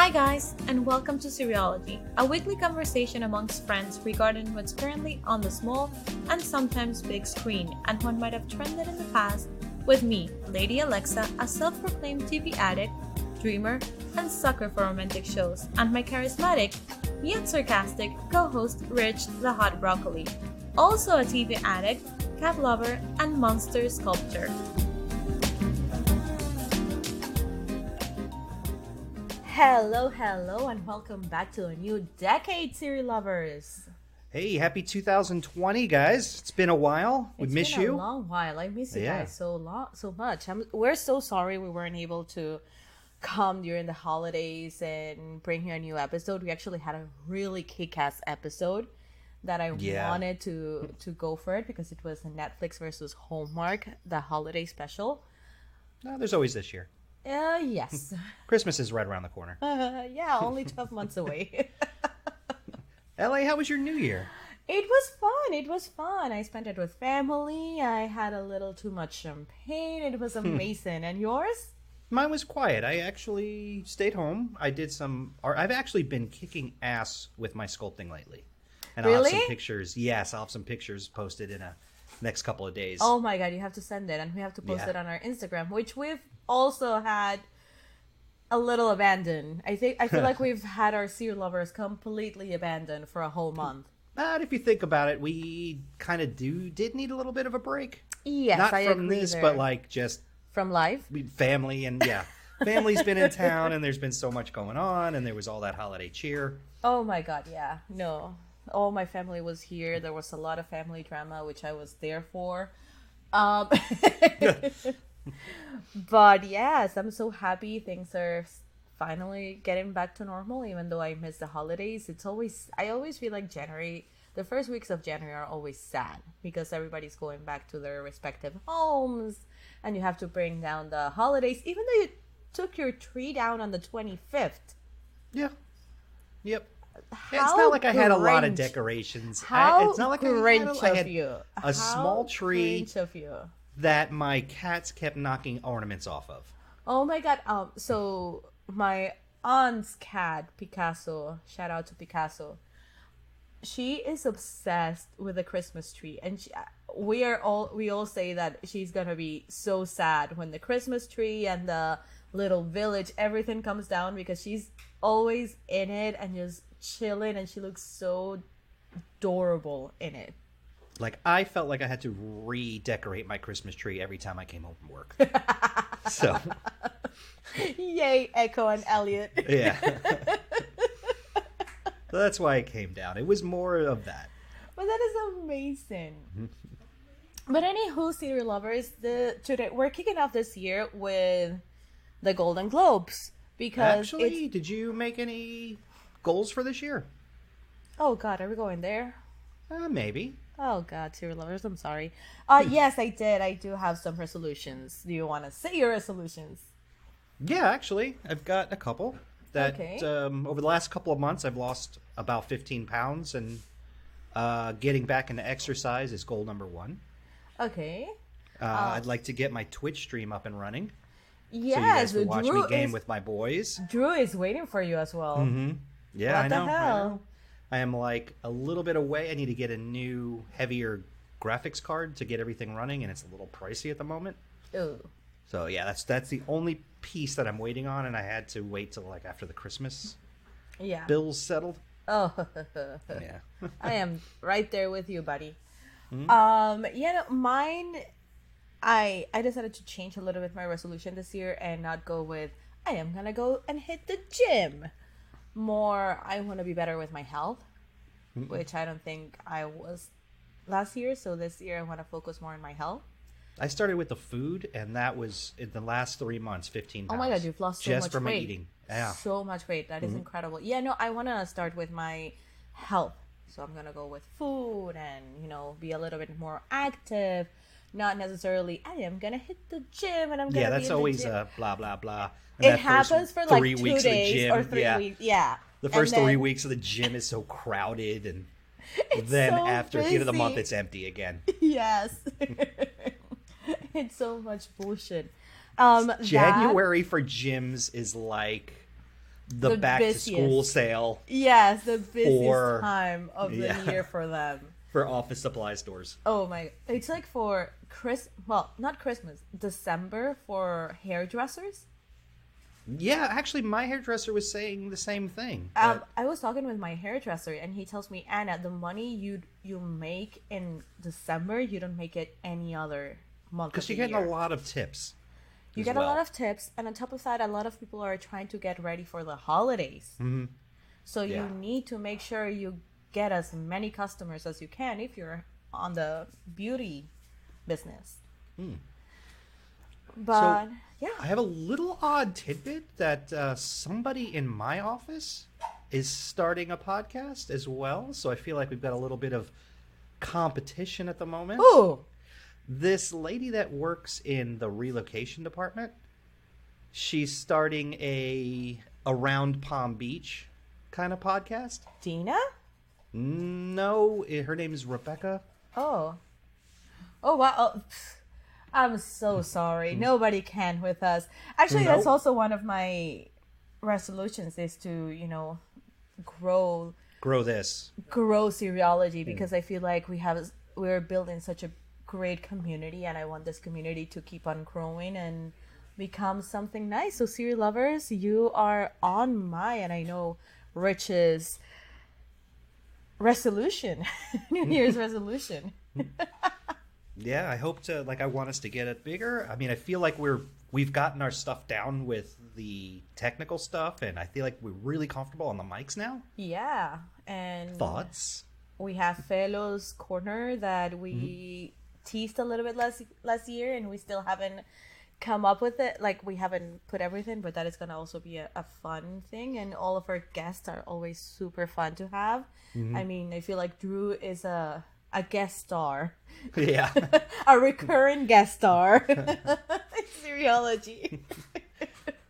Hi guys, and welcome to Seriology, a weekly conversation amongst friends regarding what's currently on the small and sometimes big screen and what might have trended in the past, with me, Lady Alexa, a self-proclaimed TV addict, dreamer, and sucker for romantic shows, and my charismatic, yet sarcastic, co-host Rich the Hot Broccoli, also a TV addict, cat lover, and monster sculptor. Hello, and welcome back to a new decade, SeriLovers. Hey, happy 2020, guys. It's been a while. We miss you. It's been a long while. I miss you guys so much. We're so sorry we weren't able to come during the holidays and bring you a new episode. We actually had a really kick-ass episode that I wanted to go for it because it was a Netflix versus Hallmark, the holiday special. There's always this year. Yes. Christmas is right around the corner. Only 12 months away. LA, how was your New Year? It was fun. I spent it with family. I had a little too much champagne. It was amazing. And yours? Mine was quiet. I actually stayed home. I did some art. I've actually been kicking ass with my sculpting lately. And I'll have some pictures. Yes, I'll have some pictures posted in a next couple of days. Oh my god, you have to send it, and we have to post it on our Instagram, which we've also had a little abandoned. I feel like we've had our SeriLovers completely abandoned for a whole month. But if you think about it, we kind of did need a little bit of a break. Yes, not I from agree this, there. but like just from life, family, and family's been in town, and there's been so much going on, and there was all that holiday cheer. Oh my god, yeah, no. All my family was here. There was a lot of family drama, which I was there for. But yes, I'm so happy things are finally getting back to normal, even though I miss the holidays. I always feel like the first weeks of January are always sad because everybody's going back to their respective homes and you have to bring down the holidays, even though you took your tree down on the 25th. Yeah. Yep. It's not like I had a lot of decorations. It's not like I had a small tree that my cats kept knocking ornaments off of. Oh my god. So my aunt's cat, Picasso, shout out to Picasso, she is obsessed with the Christmas tree, and we all say that she's gonna be so sad when the Christmas tree and the little village, everything comes down, because she's always in it and just chilling, and she looks so adorable in it. Like, I felt like I had to redecorate my Christmas tree every time I came home from work. So yay, Echo and Elliot. Yeah. So that's why it came down. It was more of that. But that is amazing. But anywho, SeriLovers, today we're kicking off this year with the Golden Globes, because actually, did you make any goals for this year? Oh god, are we going there? Maybe. Oh god, SeriLovers, I'm sorry. Yes, I did. I do have some resolutions. Do you want to say your resolutions? Yeah, actually, I've got a couple. Over the last couple of months, I've lost about 15 pounds, and getting back into exercise is goal number 1. Okay. I'd like to get my Twitch stream up and running. Yes, so you guys can watch me game with my boys. Drew is waiting for you as well. Mm-hmm. Yeah, what the hell? I am like a little bit away. I need to get a new, heavier graphics card to get everything running, and it's a little pricey at the moment. Ooh. So yeah, that's the only piece that I'm waiting on, and I had to wait till like after the Christmas bills settled. Oh, yeah. I am right there with you, buddy. Mm-hmm. Mine. I decided to change a little bit my resolution this year and not go with I am gonna go and hit the gym. More, I want to be better with my health, which I don't think I was last year. So this year I want to focus more on my health. I started with the food, and that was in the last 3 months, 15 pounds. Oh my god, you've lost so much weight. Just from eating. Yeah. So much weight. That is incredible. Yeah, no, I want to start with my health. So I'm going to go with food and, be a little bit more active. Not necessarily, I am going to hit the gym and I'm going to be in the gym. Yeah, that's always blah, blah, blah. And it happens for like 2 days or 3 weeks. Yeah. The first 3 weeks of the gym is so crowded, and then so after the end of the month, it's empty again. Yes. It's so much bullshit. January for gyms is like the back busiest. To school sale. Yes, the busiest time of the year for them. For office supply stores. Oh my! It's like for not Christmas, December for hairdressers. Yeah, actually, my hairdresser was saying the same thing. I was talking with my hairdresser, and he tells me, Anna, the money you make in December, you don't make it any other month. Because you're getting a lot of tips. You get a lot of tips, and on top of that, a lot of people are trying to get ready for the holidays. Mm-hmm. So you need to make sure you get as many customers as you can if you're on the beauty business. But so, yeah, I have a little odd tidbit that somebody in my office is starting a podcast as well. So I feel like we've got a little bit of competition at the moment. Ooh. This lady that works in the relocation department, she's starting a Around Palm Beach kind of podcast. Dina? No, her name is Rebecca. Oh wow. Oh, I'm so sorry. Nobody can with us. Actually, that's also one of my resolutions is to, grow Seriology, because I feel like we're building such a great community, and I want this community to keep on growing and become something nice. So SeriLovers, you are on my, and I know Rich's resolution, New Year's resolution. Yeah, I hope to, I want us to get it bigger. I mean, I feel like we've gotten our stuff down with the technical stuff, and I feel like we're really comfortable on the mics now. Yeah, and thoughts? We have Felo's Corner that we teased a little bit last year, and we still haven't come up with it. We haven't put everything, but that is going to also be a fun thing, and all of our guests are always super fun to have. I mean, I feel like Drew is a guest star. Yeah. A recurring guest star. Seriology.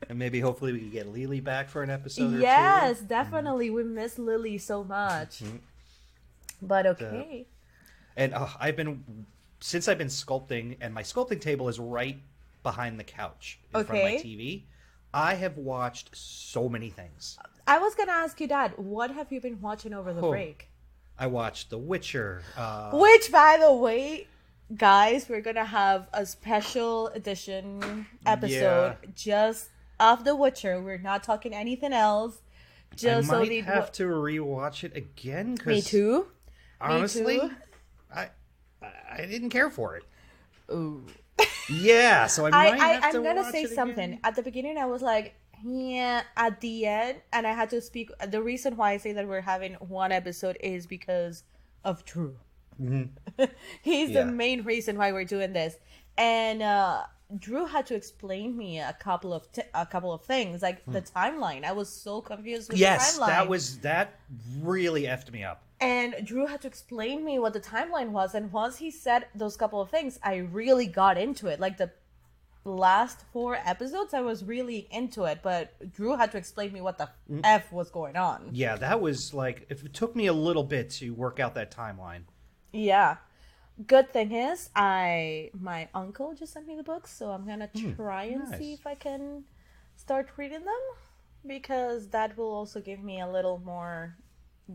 And maybe hopefully we can get Lily back for an episode or two. Yes, definitely. We miss Lily so much. But okay. And since I've been sculpting, and my sculpting table is right behind the couch in front of my TV, I have watched so many things. I was going to ask you that. What have you been watching over the break? I watched The Witcher. Which, by the way, guys, we're going to have a special edition episode just of The Witcher. We're not talking anything else. I might have to rewatch it again. Me too. Honestly, Me too. I didn't care for it. Ooh. Yeah, so I might have to I'm going to watch say it something. Again. At the beginning, I was like, yeah, at the end, and I had to speak. The reason why I say that we're having one episode is because of Drew. He's the main reason why we're doing this. And Drew had to explain me a couple of things, like the timeline. I was so confused with the timeline. Yes, that really effed me up. And Drew had to explain me what the timeline was. And once he said those couple of things, I really got into it. Like the last 4 episodes, I was really into it. But Drew had to explain me what the F was going on. Yeah, that was it took me a little bit to work out that timeline. Yeah. Good thing is, my uncle just sent me the books, so I'm gonna try and see if I can start reading them, because that will also give me a little more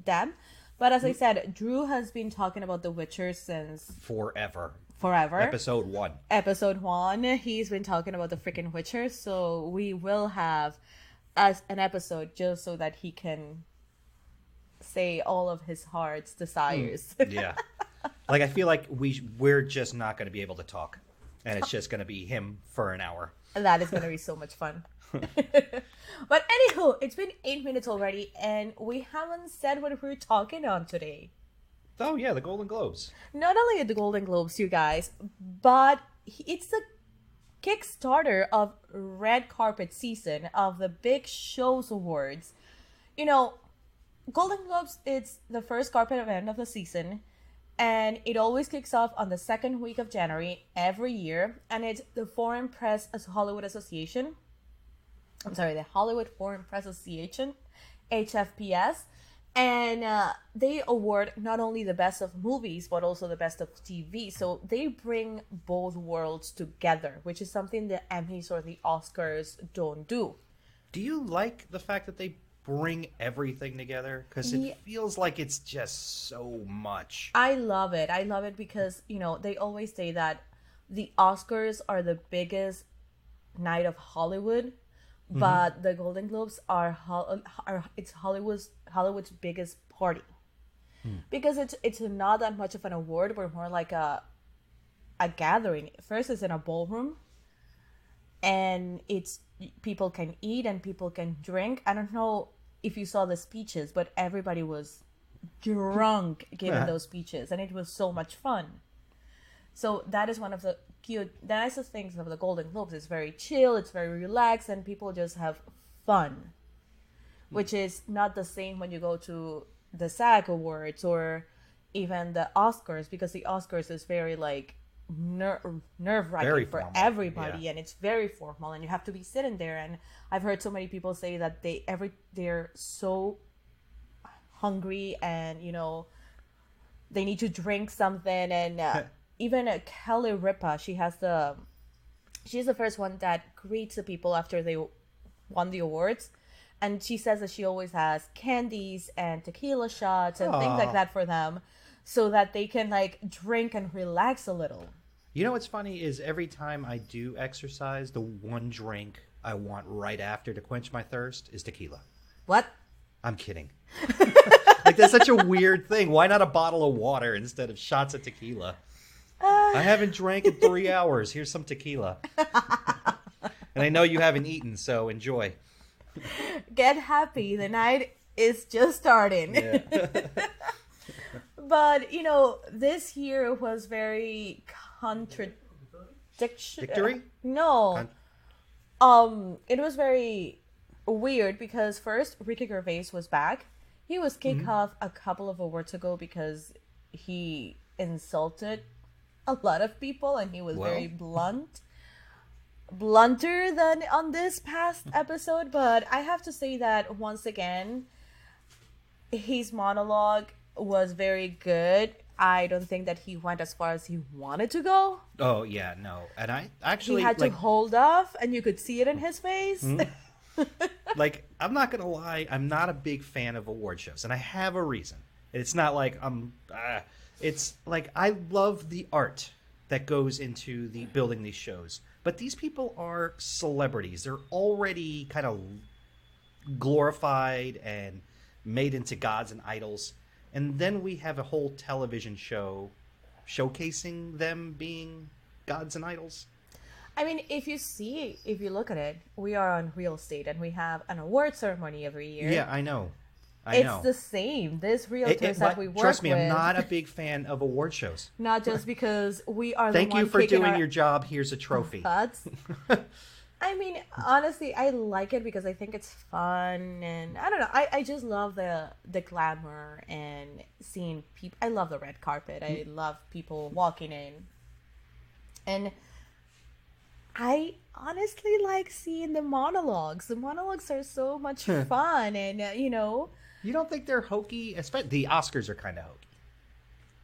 depth. But as I said, Drew has been talking about The Witcher since forever. Episode 1. He's been talking about the freaking Witcher, so we will have an episode just so that he can say all of his heart's desires. Yeah. I feel like we're just not going to be able to talk, and it's just going to be him for an hour. That is going to be so much fun. But anywho, it's been 8 minutes already, and we haven't said what we're talking on today. Oh yeah, the Golden Globes. Not only the Golden Globes, you guys, but it's the Kickstarter of red carpet season of the Big Shows Awards. Golden Globes, it's the first carpet event of the season, and it always kicks off on the second week of January every year, and it's the Foreign Press Hollywood Association. The Hollywood Foreign Press Association, HFPS, and they award not only the best of movies, but also the best of TV. So they bring both worlds together, which is something the Emmys or the Oscars don't do. Do you like the fact that they bring everything together? Because it feels like it's just so much. I love it. I love it because, they always say that the Oscars are the biggest night of Hollywood, but the Golden Globes are it's Hollywood's biggest party. Because it's not that much of an award, but more like a gathering. First, it's in a ballroom, and it's people can eat and people can drink. I don't know if you saw the speeches, but everybody was drunk giving those speeches, and it was so much fun. So that is one of the nicest things of the Golden Globes. It's very chill, it's very relaxed, and people just have fun, which is not the same when you go to the SAG Awards or even the Oscars, because the Oscars is very like nerve-wracking for everybody, and it's very formal, and you have to be sitting there. And I've heard so many people say that they're so hungry, and they need to drink something. And even Kelly Ripa, she's the first one that greets the people after they won the awards, and she says that she always has candies and tequila shots and things like that for them, so that they can like drink and relax a little. You know what's funny is every time I do exercise, the one drink I want right after to quench my thirst is tequila. What? I'm kidding. Like, that's such a weird thing. Why not a bottle of water instead of shots of tequila? I haven't drank in 3 hours. Here's some tequila. And I know you haven't eaten, so enjoy. Get happy. The night is just starting. Yeah. But, this year was very contradictory. No. It was very weird because first, Ricky Gervais was back. He was kicked off a couple of awards ago because he insulted a lot of people, and he was very blunter than on this past episode. But I have to say that once again, his monologue was very good. I don't think that he went as far as he wanted to go. Oh yeah, no. And I actually he had to hold off, and you could see it in his face. Like, I'm not gonna lie, I'm not a big fan of award shows, and I have a reason. It's not like it's like I love the art that goes into the building these shows, but these people are celebrities. They're already kind of glorified and made into gods and idols, and then we have a whole television show showcasing them being gods and idols. I mean, if you look at it, we are on real estate, and we have an award ceremony every year. Yeah, I know. It's the same. This realtors that we work with. Trust me, I'm not a big fan of award shows. Not just because we are the Thank you for doing your job. Here's a trophy. Butts. I mean, honestly, I like it because I think it's fun, and I don't know. I just love the glamour and seeing people. I love the red carpet. I love people walking in, and I honestly like seeing the monologues. The monologues are so much fun, and You don't think they're hokey? Especially the Oscars are kind of hokey.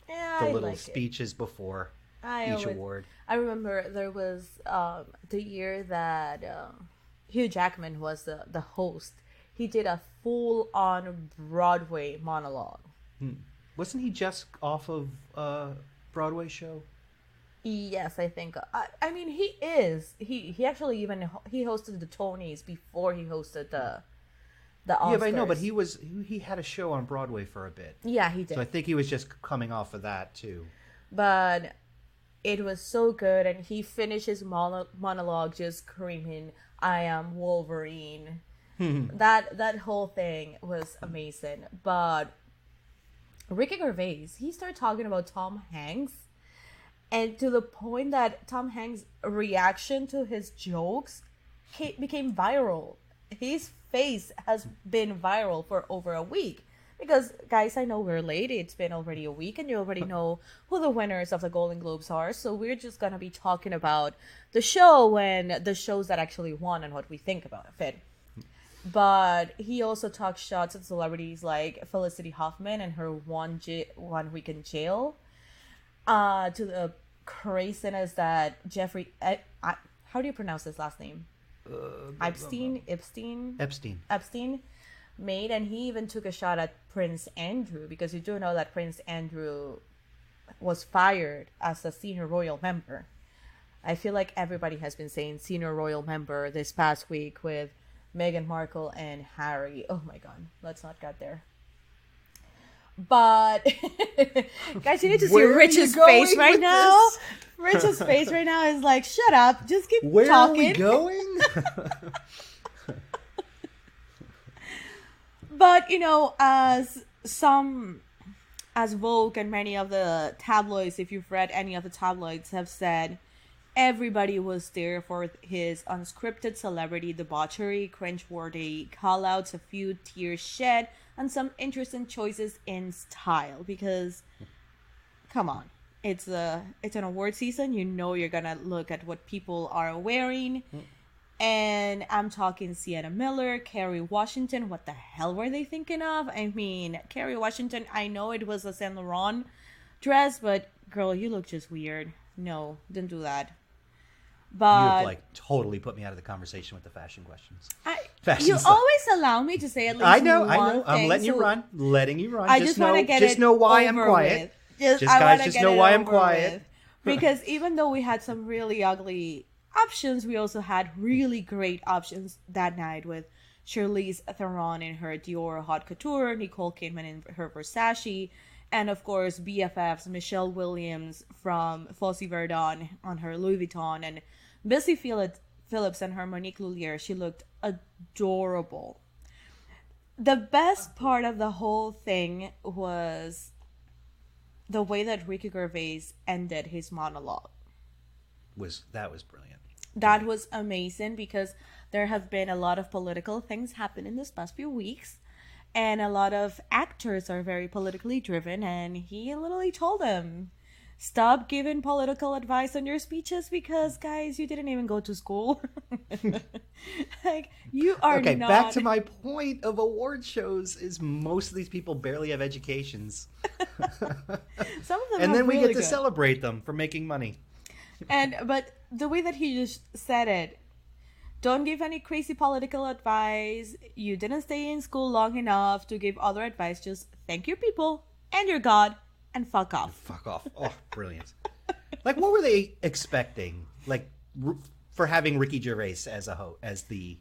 Yeah, the little speeches before each award. I remember there was the year that Hugh Jackman was the host. He did a full-on Broadway monologue. Wasn't he just off of a Broadway show? Yes, I think. I mean, he is. He actually he hosted the Tonys before he hosted the Oscars. Yeah, but I know. But he had a show on Broadway for a bit. Yeah, he did. So I think he was just coming off of that too. But it was so good, and he finished his monologue just screaming, "I am Wolverine." That whole thing was amazing. But Ricky Gervais, he started talking about Tom Hanks, and to the point that Tom Hanks' reaction to his jokes became viral. His face has been viral for over a week. Because, guys, I know we're late. It's been already a week, and you already know who the winners of the Golden Globes are. So we're just going to be talking about the show and the shows that actually won and what we think about it. But he also talked shots at celebrities like Felicity Huffman and her 1 week in jail. To the craziness that Jeffrey... how do you pronounce his last name? Epstein made, and he even took a shot at Prince Andrew, because you do know that Prince Andrew was fired as a senior royal member. I feel like everybody has been saying senior royal member this past week with Meghan Markle and Harry. Oh my god, let's not get there. But guys, you need to see Rich's face right now. Rich's face right now is like, shut up, just keep talking. Where are we going? But, you know, as Vogue and many of the tabloids, if you've read any of the tabloids, have said, everybody was there for his unscripted celebrity debauchery, cringeworthy call-outs, a few tears shed, and some interesting choices in style. Because, come on, it's an award season. You know you're gonna look at what people are wearing. And I'm talking Sienna Miller, Kerry Washington. What the hell were they thinking of? I mean, Kerry Washington, I know it was a Saint Laurent dress, but girl, you look just weird. No, didn't do that. But you have like totally put me out of the conversation with the fashion questions. You always allow me to say at least I know. Thing, I'm letting you run. I just want to get it know why I'm over quiet. With. Just know why I'm quiet. Because even though we had some really ugly options, we also had really great options that night with Charlize Theron in her Dior Haute Couture, Nicole Kidman in her Versace, and of course BFFs Michelle Williams from Fosse Verdon on her Louis Vuitton, and Missy Phillips and her Monique Lhuillier. She looked adorable. The best part of the whole thing was the way that Ricky Gervais ended his monologue. That was brilliant. That was amazing, because there have been a lot of political things happen in this past few weeks, and a lot of actors are very politically driven, and he literally told them, stop giving political advice on your speeches, because guys, you didn't even go to school. Like, you are okay, not... back to my point of award shows is most of these people barely have educations. Some of them and then we really get to celebrate them for making money. But the way that he just said it, don't give any crazy political advice. You didn't stay in school long enough to give other advice. Just thank your people and your God and fuck off. Fuck off. Oh, brilliant. Like, what were they expecting? Like, for having Ricky Gervais as the...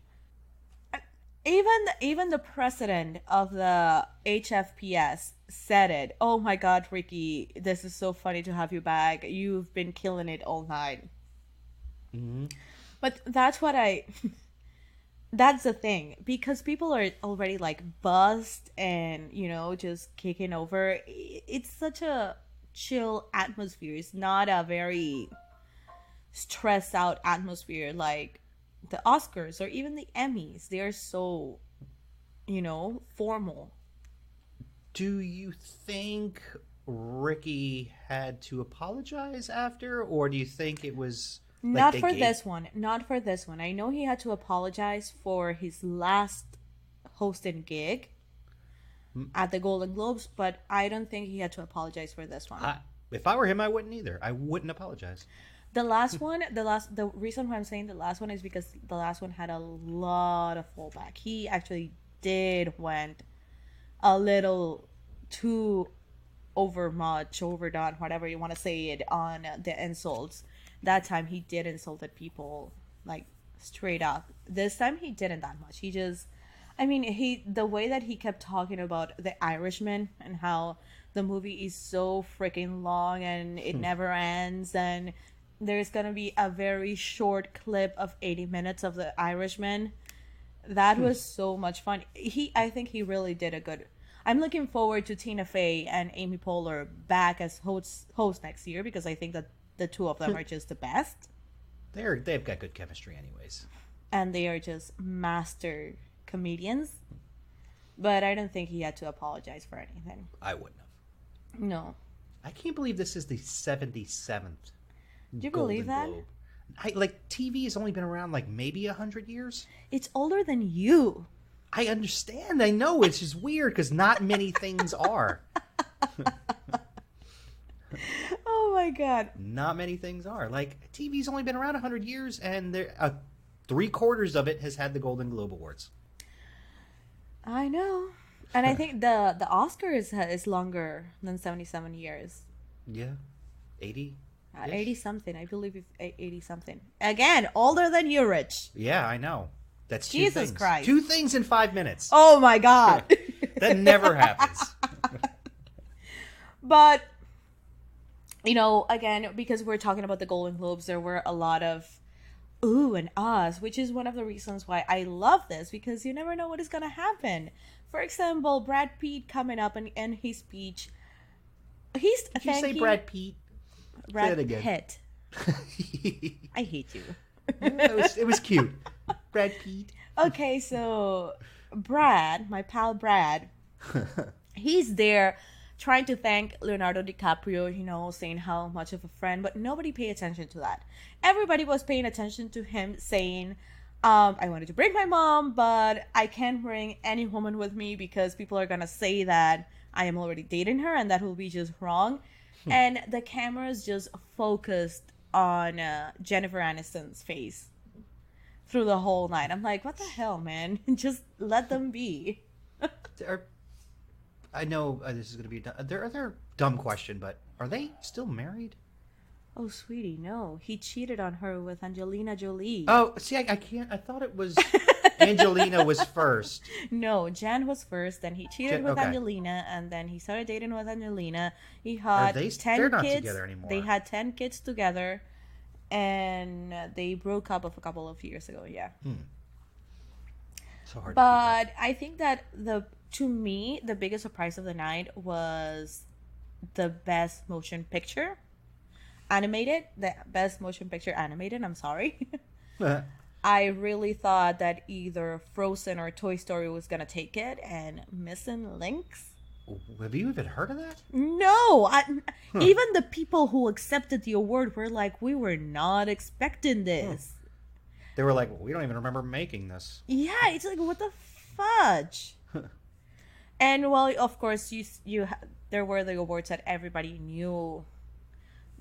Even the president of the HFPS said it. Oh my God, Ricky, this is so funny to have you back. You've been killing it all night. Mm-hmm. But that's the thing, because people are already like buzzed and, you know, just kicking over. It's such a chill atmosphere. It's not a very stressed out atmosphere like the Oscars or even the Emmys. They are so, you know, formal. Do you think Ricky had to apologize after, or do you think it was... Not for this one. I know he had to apologize for his last hosting gig at the Golden Globes, but I don't think he had to apologize for this one. If I were him, I wouldn't either. I wouldn't apologize. The last one, the reason why I'm saying the last one is because the last one had a lot of fallback. He actually went a little too overdone, whatever you want to say it, on the insults. That time he did insulted people like straight up. This time he didn't that much. He just, I mean, the way that he kept talking about The Irishman and how the movie is so freaking long and it never ends, and there's gonna be a very short clip of 80 minutes of The Irishman. That was so much fun. I think he really did a good... I'm looking forward to Tina Fey and Amy Poehler back as hosts next year, because I think that the two of them are just the best. They've got good chemistry anyways. And they are just master comedians. But I don't think he had to apologize for anything. I wouldn't have. No. I can't believe this is the 77th. Do you believe that? Globe. TV has only been around like maybe 100 years. It's older than you. I understand. I know. It's just weird because not many things are. Oh my God. Not many things are. Like, TV's only been around 100 years, and 3/4 of it has had the Golden Globe Awards. I know. And I think the Oscars is longer than 77 years. Yeah. 80? 80 something. I believe 80 something. Again, older than you, Rich. Yeah, I know. That's two Jesus things. Christ. 2 things in 5 minutes. Oh my God. That never happens. But, you know, again, because we're talking about the Golden Globes, there were a lot of ooh and ahs, which is one of the reasons why I love this, because you never know what is going to happen. For example, Brad Pitt coming up and in his speech, he's Did you say Brad Pitt? Brad Pitt. I hate you. It was cute. Brad Pitt. Okay, so Brad, my pal Brad, he's there trying to thank Leonardo DiCaprio, you know, saying how much of a friend, but nobody paid attention to that. Everybody was paying attention to him saying, I wanted to bring my mom, but I can't bring any woman with me because people are going to say that I am already dating her, and that will be just wrong. And the cameras just focused on Jennifer Aniston's face through the whole night. I'm like, what the hell, man? Just let them be. I know this is going to be a dumb question, but are they still married? Oh, sweetie, no. He cheated on her with Angelina Jolie. Oh, see, I can't. I thought it was Angelina was first. No, Jan was first, then he cheated with Angelina, and then he started dating with Angelina. He had 10 kids. They're not together anymore. They had 10 kids together, and they broke up a couple of years ago, yeah. So hard but to I think that to me, the biggest surprise of the night was the best motion picture animated. The best motion picture animated, I'm sorry. I really thought that either Frozen or Toy Story was going to take it, and Missing Links. Have you even heard of that? No. Even the people who accepted the award were like, we were not expecting this. They were like, well, we don't even remember making this. Yeah, it's like, what the fudge? And, well, of course, there were the awards that everybody knew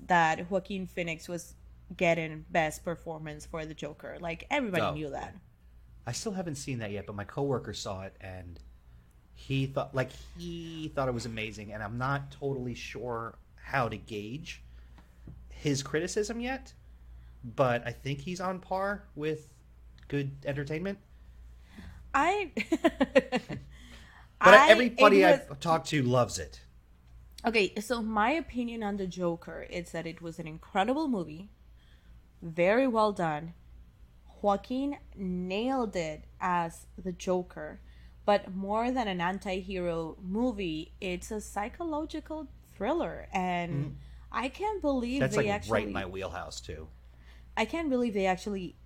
that Joaquin Phoenix was getting best performance for the Joker. Like, everybody knew that. I still haven't seen that yet, but my coworker saw it, and he thought it was amazing, and I'm not totally sure how to gauge his criticism yet, but I think he's on par with good entertainment. Everybody I've talked to loves it. Okay, so my opinion on the Joker is that it was an incredible movie. Very well done. Joaquin nailed it as the Joker. But more than an anti-hero movie, it's a psychological thriller. And I can't believe that's right in my wheelhouse, too. I can't believe they actually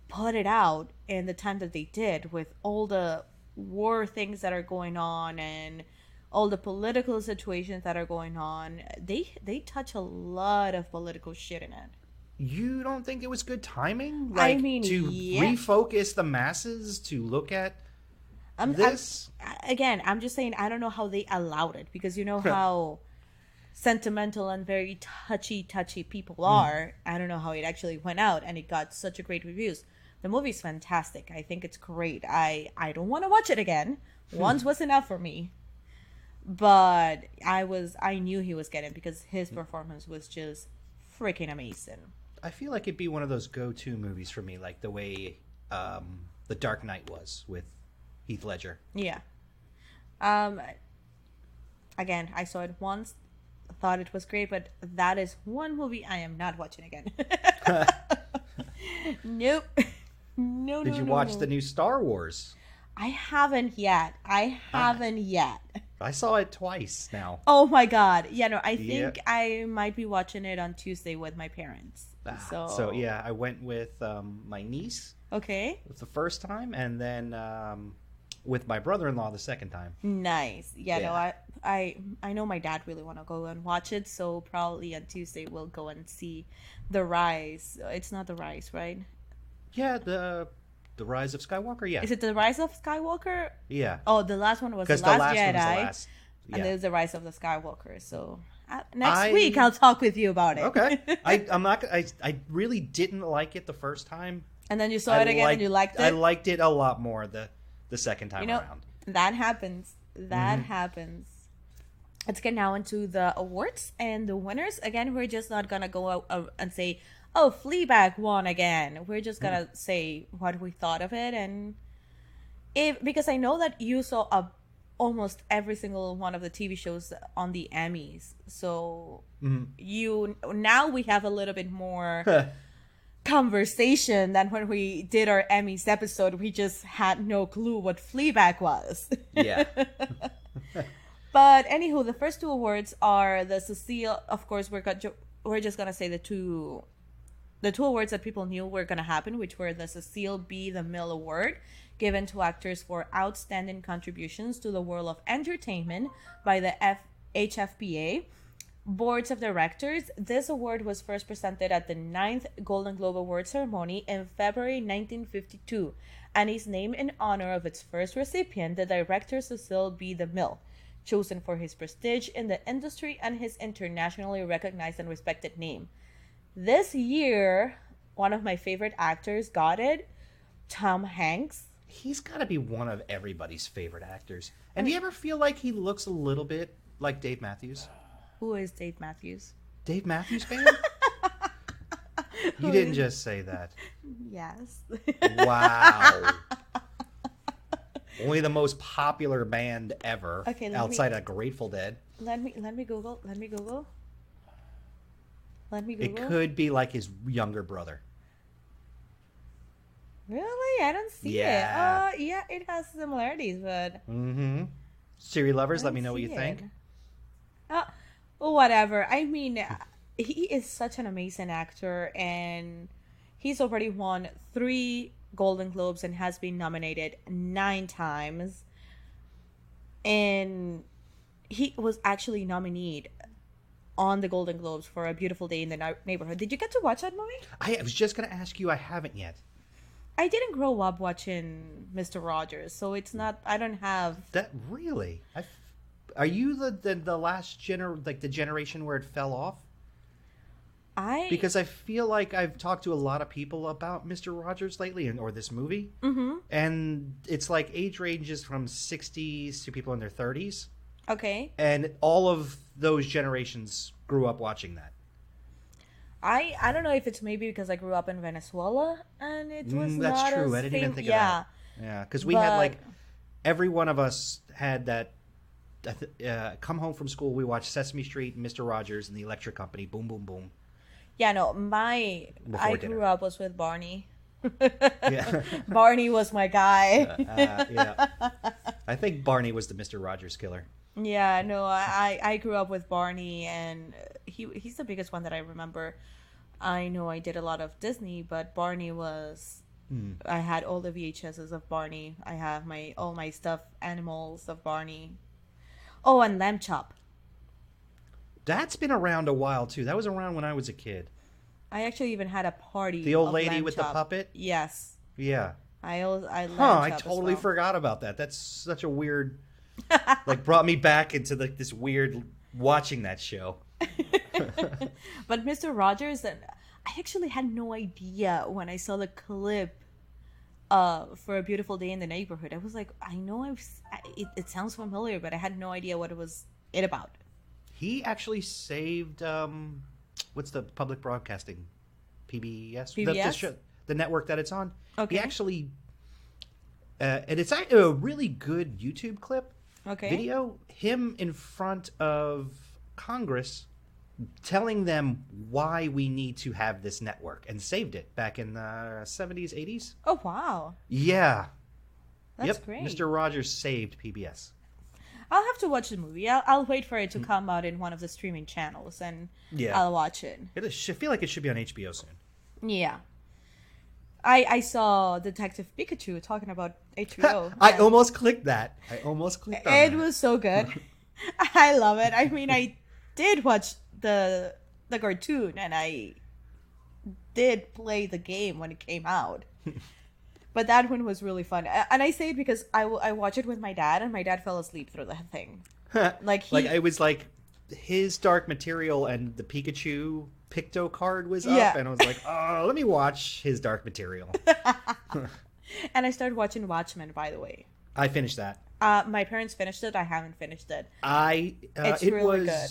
put it out in the time that they did, with all the war things that are going on and all the political situations that are going on. They touch a lot of political shit in it. You don't think it was good timing? Yeah. Refocus the masses to look at this? I'm just saying, I don't know how they allowed it, because you know how sentimental and very touchy people are. I don't know how it actually went out, and it got such a great reviews. The movie's fantastic. I think it's great. I don't want to watch it again. Once was enough for me. But I knew he was getting it, because his performance was just freaking amazing. I feel like it'd be one of those go-to movies for me, like the way The Dark Knight was with Heath Ledger. Yeah. Again, I saw it once, thought it was great, but that is one movie I am not watching again. Nope. No. Did you watch the new Star Wars? I haven't yet. I saw it twice now. Oh my God. Yeah, no, I think I might be watching it on Tuesday with my parents. So yeah, I went with my niece. Okay. It was the first time, and then with my brother-in-law the second time. Nice. Yeah. No, I know my dad really want to go and watch it, so probably on Tuesday we'll go and see The Rise. It's not The Rise, right? Yeah, the Rise of Skywalker, yeah. Is it The Rise of Skywalker? Yeah. Oh, the last one was The Last Jedi. And there's The Rise of the Skywalker. So next week I'll talk with you about it. Okay. I really didn't like it the first time. And then you saw it again and you liked it? I liked it a lot more the second time around. That happens. That happens. Let's get now into the awards and the winners. Again, we're just not going to go out and say, oh, Fleabag won again. We're just going to say what we thought of it. And because I know that you saw almost every single one of the TV shows on the Emmys. So now we have a little bit more conversation than when we did our Emmys episode. We just had no clue what Fleabag was. Yeah. But anywho, the first two awards are the Cecile. Of course, we're just gonna say the two awards that people knew were gonna happen, which were the Cecile B. DeMille Award, given to actors for outstanding contributions to the world of entertainment by the HFPA Boards of Directors. This award was first presented at the 9th Golden Globe Award ceremony in February 1952, and is named in honor of its first recipient, the director Cecile B. DeMille, chosen for his prestige in the industry and his internationally recognized and respected name. This year, one of my favorite actors got it, Tom Hanks. He's got to be one of everybody's favorite actors. And do you ever feel like he looks a little bit like Dave Matthews? Who is Dave Matthews? Dave Matthews fan? You didn't just say that. Yes. Wow. Only the most popular band ever, outside of Grateful Dead. Let me Google. It could be like his younger brother. Really? I don't see it. Yeah, it has similarities, but... SeriLovers, let me know what you think. Whatever. I mean, he is such an amazing actor, and he's already won 3 Golden Globes and has been nominated 9 times. And he was actually nominated on the Golden Globes for A Beautiful Day in the Neighborhood. Did you get to watch that movie? I was just going to ask you. I haven't yet. I didn't grow up watching Mr. Rogers, so it's not... I don't have... That really? Are you the last the generation where it fell off? Because I feel like I've talked to a lot of people about Mr. Rogers lately, or this movie, and it's like age ranges from 60s to people in their 30s. Okay. And all of those generations grew up watching that. I don't know if it's maybe because I grew up in Venezuela and it was that's not true. I didn't even think of that. Yeah, because we had like every one of us had that. Come home from school, we watched Sesame Street, Mr. Rogers, and The Electric Company. Boom, boom, boom. Yeah, no, I grew up was with Barney. Yeah. Barney was my guy. Yeah, I think Barney was the Mr. Rogers killer. Yeah, no, I grew up with Barney, and he's the biggest one that I remember. I know I did a lot of Disney, but Barney was... I had all the VHSs of Barney. I have all my stuffed animals of Barney. Oh, and Lamb Chop. That's been around a while, too. That was around when I was a kid. I actually even had a party. The old lady with Chop. The puppet? Yes. Yeah. I totally forgot about that. That's such a weird... brought me back into this weird watching that show. But Mr. Rogers, I actually had no idea when I saw the clip for A Beautiful Day in the Neighborhood. I was like, I know it sounds familiar, but I had no idea what it was about. He actually saved what's the public broadcasting, PBS? The network that it's on. Okay. He actually and it's a really good YouTube clip. Okay. Video, him in front of Congress telling them why we need to have this network, and saved it back in the 70s, 80s. Oh, wow. Yeah. That's great. Mr. Rogers saved PBS. I'll have to watch the movie. I'll wait for it to come out in one of the streaming channels, and I'll watch it. I feel like it should be on HBO soon. Yeah. I saw Detective Pikachu talking about HBO. I almost clicked that. On it was so good. I love it. I mean, I did watch the cartoon, and I did play the game when it came out. But that one was really fun. And I say it because I watched it with my dad, and my dad fell asleep through the thing. It was like his Dark Material and the Pikachu Picto card was up, and I was like, oh, let me watch his Dark Material. And I started watching Watchmen, by the way. I finished that. My parents finished it. I haven't finished it. It's really good.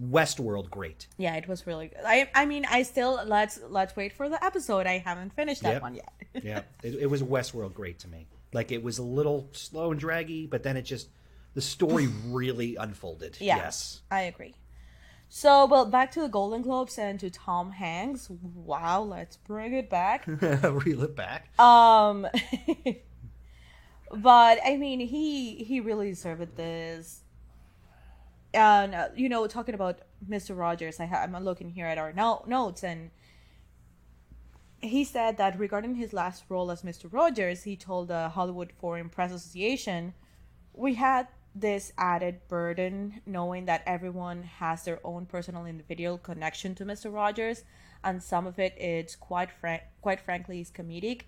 Westworld great. Yeah, it was really good. I mean, I still let's wait for the episode. I haven't finished that one yet. Yeah, it was Westworld great to me. Like, it was a little slow and draggy, but then the story really unfolded. Yeah, yes, I agree. So, well, back to the Golden Globes and to Tom Hanks. Wow, let's bring it back. Reel it back. But I mean, he really deserved this. And talking about Mr. Rogers, I'm looking here at our notes, and he said that regarding his last role as Mr. Rogers, he told the Hollywood Foreign Press Association, "We had this added burden knowing that everyone has their own personal individual connection to Mr. Rogers, and some of it's quite frankly is comedic.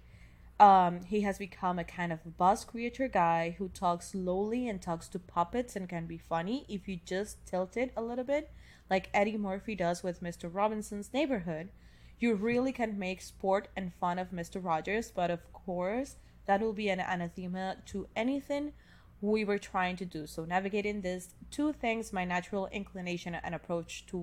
He has become a kind of buzz creator guy who talks slowly and talks to puppets and can be funny if you just tilt it a little bit, like Eddie Murphy does with Mr. Robinson's Neighborhood. You really can make sport and fun of Mr. Rogers, but of course, that will be an anathema to anything we were trying to do. So navigating these two things, my natural inclination and approach to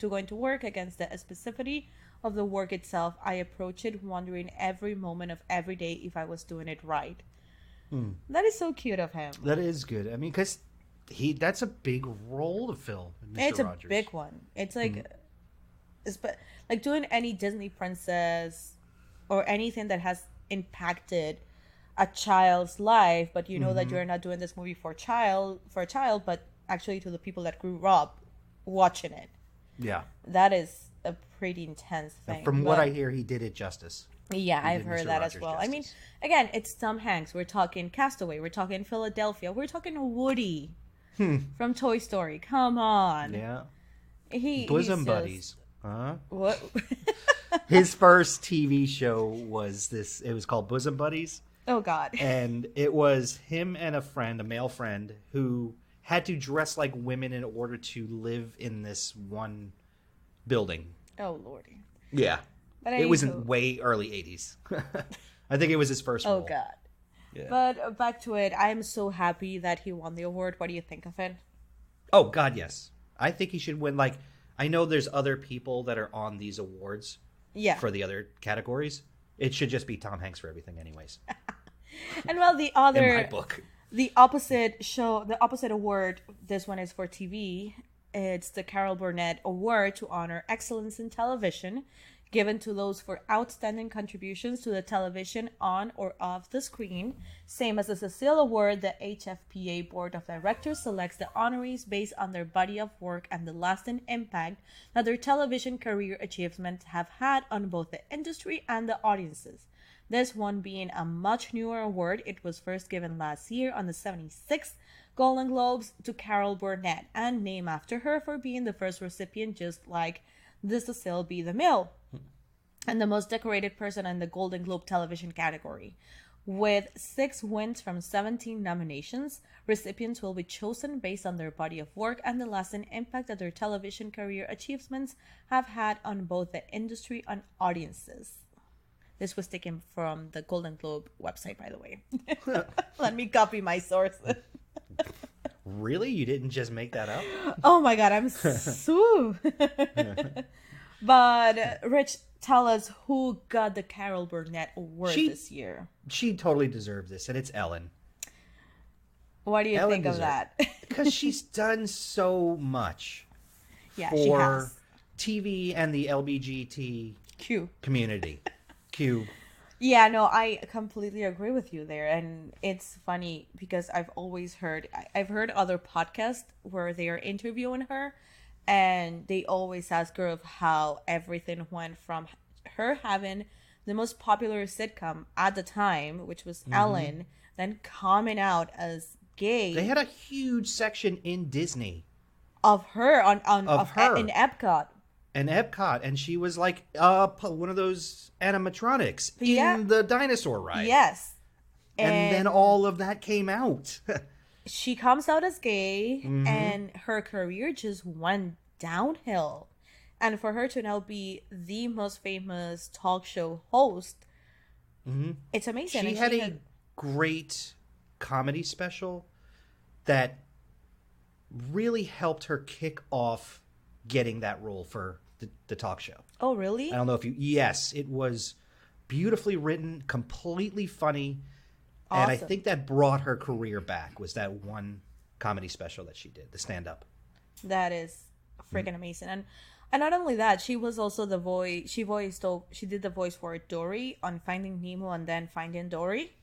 going to work against the specificity of the work itself, I approach it wondering every moment of every day if I was doing it right." That is so cute of him. That is good. I mean, because that's a big role to fill, Mr. It's Rogers. A big one. It's like, like doing any Disney princess or anything that has impacted a child's life, but you know that you're not doing this movie for a child, but actually to the people that grew up watching it. Yeah. That is a pretty intense thing. From what I hear, he did it justice. Yeah, I've heard that as well. Justice. I mean, again, it's Tom Hanks. We're talking Castaway. We're talking Philadelphia. We're talking Woody from Toy Story. Come on. Yeah. Bosom buddies. Huh? What? His first TV show was this. It was called Bosom Buddies. Oh, God. And it was him and a male friend, who had to dress like women in order to live in this one building. Oh, Lordy. Yeah. But it was in way early 80s. I think it was his first role. Oh, God. Yeah. But back to it. I'm so happy that he won the award. What do you think of it? Oh, God, yes. I think he should win. Like, I know there's other people that are on these awards for the other categories. It should just be Tom Hanks for everything anyways. And well, the other... In my book. The opposite award, this one is for TV. It's the Carol Burnett Award to honor excellence in television, given to those for outstanding contributions to the television on or off the screen. Same as the Cecile Award, the HFPA Board of Directors selects the honorees based on their body of work and the lasting impact that their television career achievements have had on both the industry and the audiences. This one being a much newer award. It was first given last year on the 76th Golden Globes to Carol Burnett, and named after her for being the first recipient, just like the Cecile B. DeMille, and the most decorated person in the Golden Globe television category. With 6 wins from 17 nominations, recipients will be chosen based on their body of work and the lasting impact that their television career achievements have had on both the industry and audiences. This was taken from the Golden Globe website, by the way. Let me copy my sources. Really? You didn't just make that up? Oh my God, I'm so... But, Rich, tell us who got the Carol Burnett Award this year. She totally deserved this, and it's Ellen. What do you think of that? Because she's done so much for TV and the LGBTQ community. Yeah, no, I completely agree with you there. And it's funny because I've heard other podcasts where they are interviewing her, and they always ask her of how everything went from her having the most popular sitcom at the time, which was Ellen, then coming out as gay. They had a huge section in Disney of her in Epcot. And she was like one of those animatronics in the dinosaur ride. Yes. And then all of that came out. She comes out as gay, and her career just went downhill. And for her to now be the most famous talk show host, it's amazing. She had a great comedy special that really helped her kick off getting that role for the talk show. Oh, really? I don't know if you... Yes, it was beautifully written, completely funny. Awesome. And I think that brought her career back, was that one comedy special that she did, the stand-up. That is freaking amazing. And not only that, she was also the voice... She did the voice for Dory on Finding Nemo and then Finding Dory.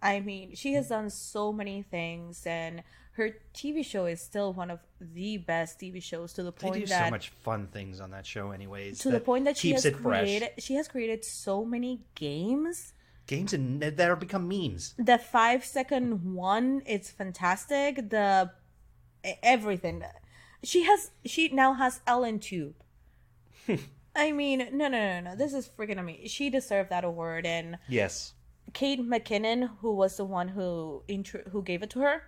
I mean, she has done so many things, and her TV show is still one of the best TV shows, to the point that... They do so much fun things on that show anyways. To the point that she has created so many games. Games that have become memes. The 5-second one, it's fantastic. Everything. She now has Ellen Tube. I mean, no. This is freaking amazing. She deserved that award. And yes. Kate McKinnon, who was the one who gave it to her,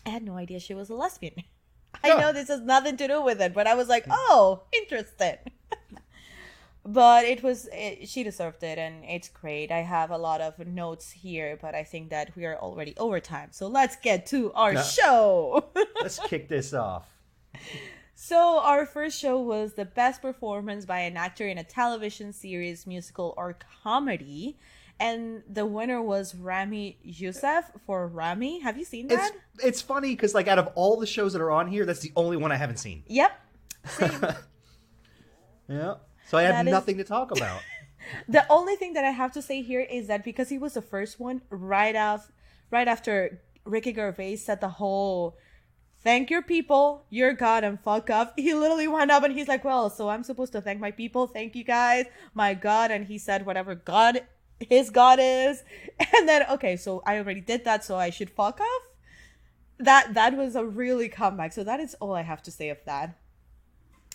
I had no idea she was a lesbian. I know this has nothing to do with it, but I was like, oh, interesting. But she deserved it, and it's great. I have a lot of notes here, but I think that we are already over time. So let's get to our show. Let's kick this off. So our first show was the best performance by an actor in a television series, musical, or comedy. And the winner was Rami Youssef for Rami. Have you seen that? It's funny because, like, out of all the shows that are on here, that's the only one I haven't seen. Yep. Same. Yeah. So I have nothing to talk about. The only thing that I have to say here is that because he was the first one, right after Ricky Gervais said the whole "thank your people, your God, and fuck off," he literally went up and he's like, well, so I'm supposed to thank my people, thank you guys, my God, and he said whatever God his God is, and then okay, so I already did that, so I should fuck off. That was a really comeback. So that is all I have to say of that.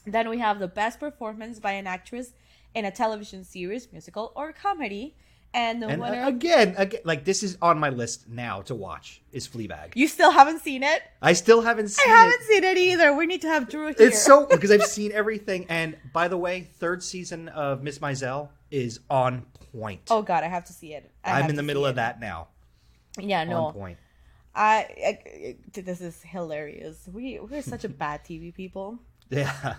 Then we have the best performance by an actress in a television series, musical, or comedy. And the winner... Again, like, this is on my list now to watch, is Fleabag. You still haven't seen it? I still haven't seen it. I haven't seen it either. We need to have Drew here. It's so... Because I've seen everything. And, by the way, third season of Miss Maisel is on point. Oh, God, I have to see it. I'm in the middle of that now. Yeah, no. On point. This is hilarious. We're such a bad TV people. Yeah.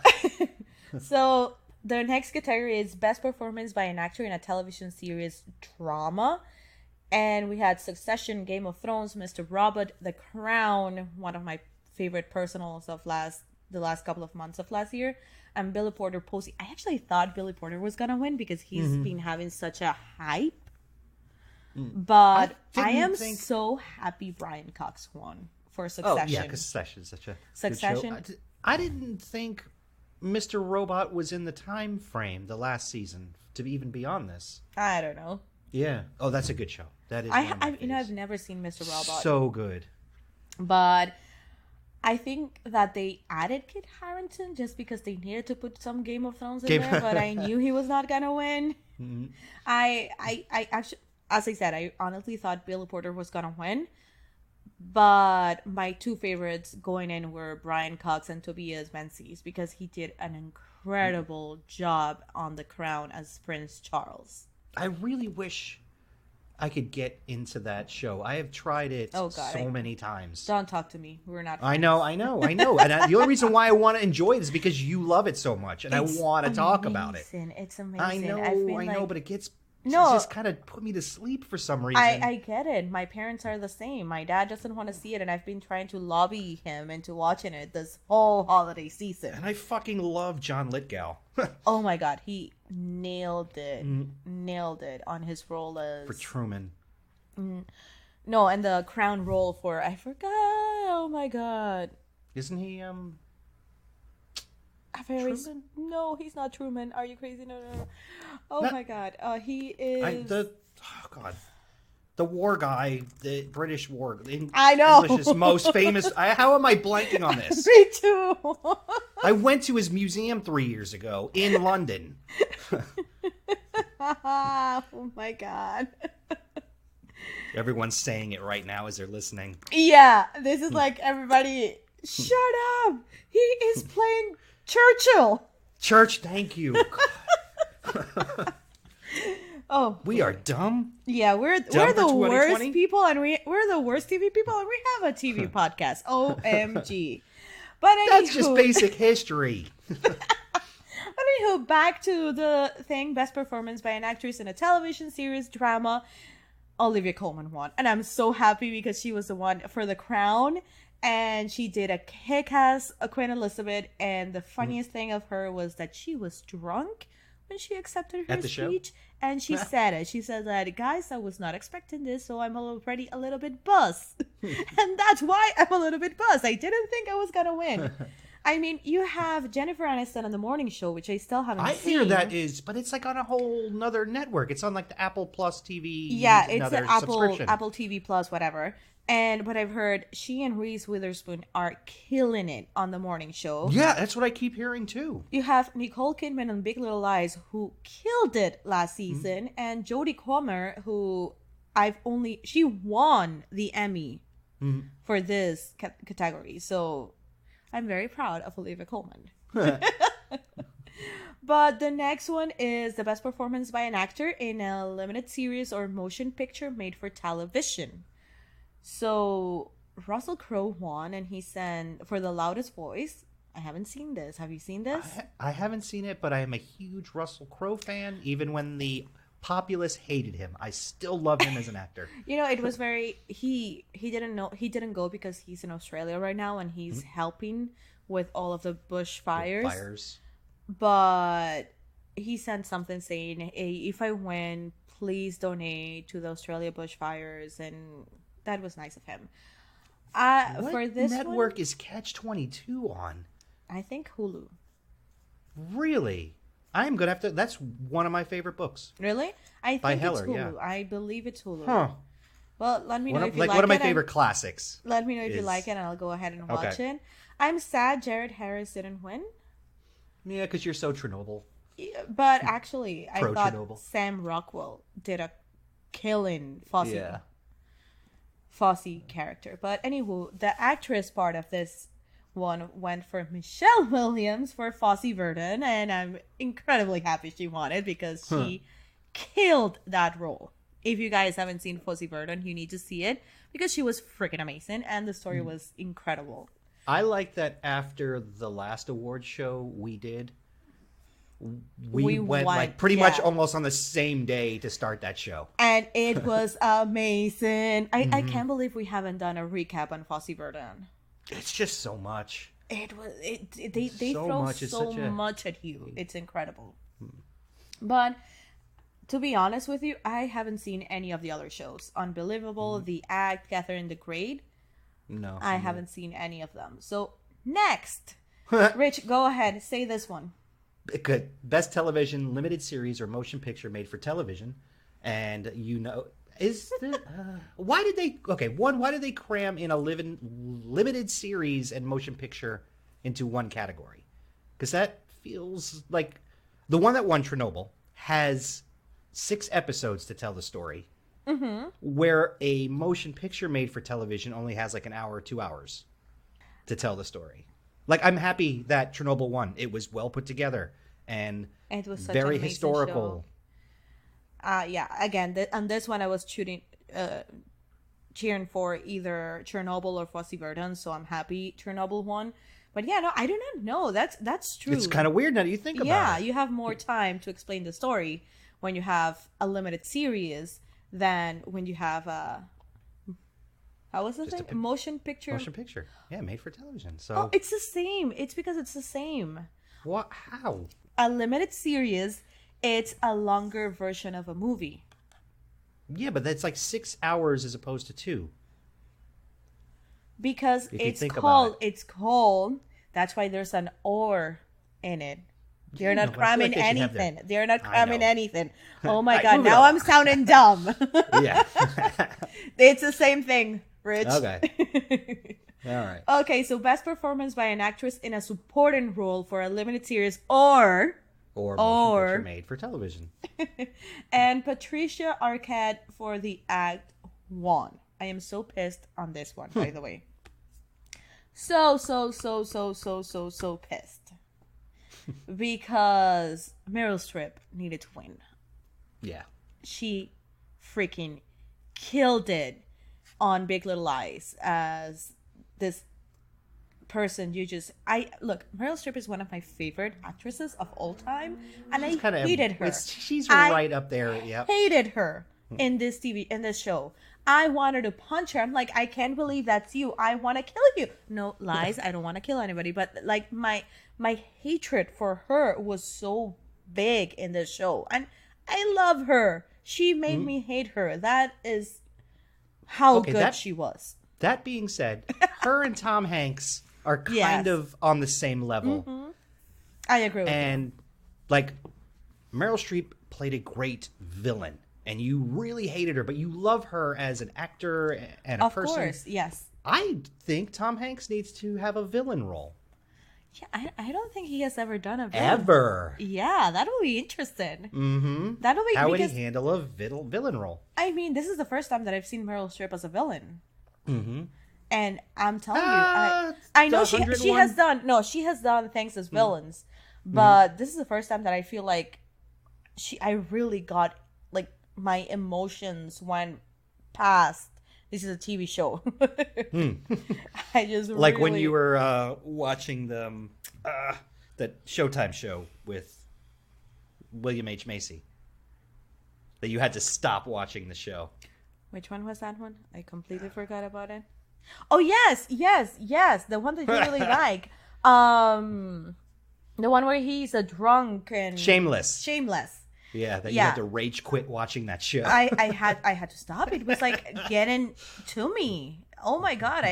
So the next category is best performance by an actor in a television series, drama, and we had Succession, Game of Thrones, Mr. Robot, The Crown, one of my favorite personals of the last couple of months of last year, and Billy Porter Posey. I actually thought Billy Porter was gonna win because he's been having such a hype. But I am so happy Brian Cox won for Succession. Oh, yeah, because Succession is such a good show. I didn't think Mr. Robot was in the time frame the last season to even be on this. I don't know. Yeah. Oh, that's a good show. That is. I've never seen Mr. Robot. So good. But I think that they added Kit Harington just because they needed to put some Game of Thrones in there, but I knew he was not gonna win. Mm-hmm. I actually, as I said, I honestly thought Billy Porter was gonna win. But my two favorites going in were Brian Cox and Tobias Menzies because he did an incredible job on The Crown as Prince Charles. I really wish I could get into that show. I have tried it many times. Don't talk to me. We're not friends. I know. And the only reason why I want to enjoy it is because you love it so much, and I want to talk about it. It's amazing. I know, but it gets... It just kind of put me to sleep for some reason. I get it. My parents are the same. My dad doesn't want to see it, and I've been trying to lobby him into watching it this whole holiday season. And I fucking love John Lithgow. Oh my God. He nailed it. Nailed it on his role as... For Truman. No, and the Crown role for... I forgot. Oh my God. Isn't he, Truman? No, he's not Truman. Are you crazy? No. Oh my God. He is... The war guy, the British war... I know. English's most famous... How am I blanking on this? Me too. I went to his museum 3 years ago in London. Oh my God. Everyone's saying it right now as they're listening. Yeah, this is like everybody... Shut up! He is playing Churchill. Church, thank you. Oh, we are dumb. Yeah, we're the worst people, and we're the worst TV people, and we have a TV podcast. OMG. But that's just basic history. Anywho, back to the thing: best performance by an actress in a television series, drama. Olivia Colman won, and I'm so happy because she was the one for The Crown, and she did a kick-ass Queen Elizabeth. And the funniest thing of her was that she was drunk when she accepted her speech, and she said it. She said that, guys, I was not expecting this, so I'm already a little bit buzzed, and that's why I'm a little bit buzzed. I didn't think I was gonna win. I mean, you have Jennifer Aniston on the morning show, which I still haven't seen. I hear that is, but it's like on a whole nother network. It's on like the Apple Plus TV. Yeah, it's an Apple TV Plus, whatever. But I've heard she and Reese Witherspoon are killing it on the morning show. Yeah, that's what I keep hearing too. You have Nicole Kidman on Big Little Lies, who killed it last season, and Jodie Comer, who she won the Emmy for this category. So I'm very proud of Olivia Colman. But the next one is the best performance by an actor in a limited series or motion picture made for television. So Russell Crowe won, and he sang for The Loudest Voice. I haven't seen this. Have you seen this? I haven't seen it, but I am a huge Russell Crowe fan. Even when the populace hated him, I still love him as an actor. It was very he didn't go because he's in Australia right now, and he's helping with all of the bushfires. But he sent something saying, hey, if I win, please donate to the Australia bushfires, and that was nice of him. What for this network is Catch-22 on? I think Hulu. Really? I'm gonna have to. That's one of my favorite books. Really? I think it's Hulu. Yeah. I believe it's Hulu. Huh. Well, let me know if you like it. One of my favorite classics. Let me know if you like it, and I'll go ahead and watch it. I'm sad Jared Harris didn't win. Yeah, because you're so Chernobyl. Yeah, but actually, I thought Chernobyl. Sam Rockwell did a killing Fosse character. But anywho, the actress part of this one went for Michelle Williams for Fosse Verdon, and I'm incredibly happy she won it because she killed that role. If you guys haven't seen Fosse Verdon, you need to see it because she was freaking amazing, and the story was incredible. I like that after the last award show we did, we went like pretty much almost on the same day to start that show. And it was amazing. I can't believe we haven't done a recap on Fosse Verdon. It's just so much. They throw so much at you. It's incredible. But to be honest with you, I haven't seen any of the other shows. Unbelievable, The Act, Catherine the Great. No. I haven't seen any of them. So next, Rich, go ahead. Say this one. Good. Best television limited series or motion picture made for television. And is the why did they cram in a limited series and motion picture into one category? Because that feels like the one that won Chernobyl has 6 episodes to tell the story, where a motion picture made for television only has like an hour or 2 hours to tell the story. Like, I'm happy that Chernobyl won. It was well put together and it was such very historical. Yeah, again, on this one I was cheering for either Chernobyl or Fosse Verdon, so I'm happy Chernobyl won. But yeah, no, I do not know. That's true. It's kind of weird now that you think about it. Yeah, you have more time to explain the story when you have a limited series than when you have how was the thing? Motion picture. Motion picture. Yeah, made for television. So it's the same. It's because it's the same. What? How? A limited series, it's a longer version of a movie. Yeah, but that's like 6 hours as opposed to 2. Because it's called. That's why there's an or in it. They're not cramming anything. They're not cramming anything. Oh my God. Now I'm sounding dumb. Yeah. It's the same thing, Rich. Okay. All right. Okay, so best performance by an actress in a supporting role for a limited series or motion picture made for television. And Patricia Arquette for The Act won. I am so pissed on this one, by the way. So pissed. because Meryl Streep needed to win. Yeah. She freaking killed it on Big Little Lies as this person. Meryl Streep is one of my favorite actresses of all time, and I hated her. She's right up there. Yeah, hated her in this show. I wanted to punch her. I'm like, I can't believe that's you. I want to kill you. No lies. I don't want to kill anybody, but like my hatred for her was so big in this show, and I love her. She made me hate her. That is how good she was. That being said, her and Tom Hanks are kind of on the same level. Mm-hmm. I agree with you. And like Meryl Streep played a great villain, and you really hated her, but you love her as an actor and a person. Of course, yes. I think Tom Hanks needs to have a villain role. Yeah, I don't think he has ever done a villain. Ever. Yeah, that'll be interesting. Mm-hmm. How would he handle a villain role? I mean, this is the first time that I've seen Meryl Streep as a villain. Mm-hmm. And I'm telling you, I know she has done things as villains, but this is the first time that I feel like I really got, like, my emotions went past. This is a TV show. I just like when you were watching the Showtime show with William H. Macy, that you had to stop watching the show. Which one was that one? I completely forgot about it. Oh yes, the one that you really like. The one where he's a drunk and Shameless. Yeah, you had to rage quit watching that show. I had to stop. It was like getting to me. Oh my god,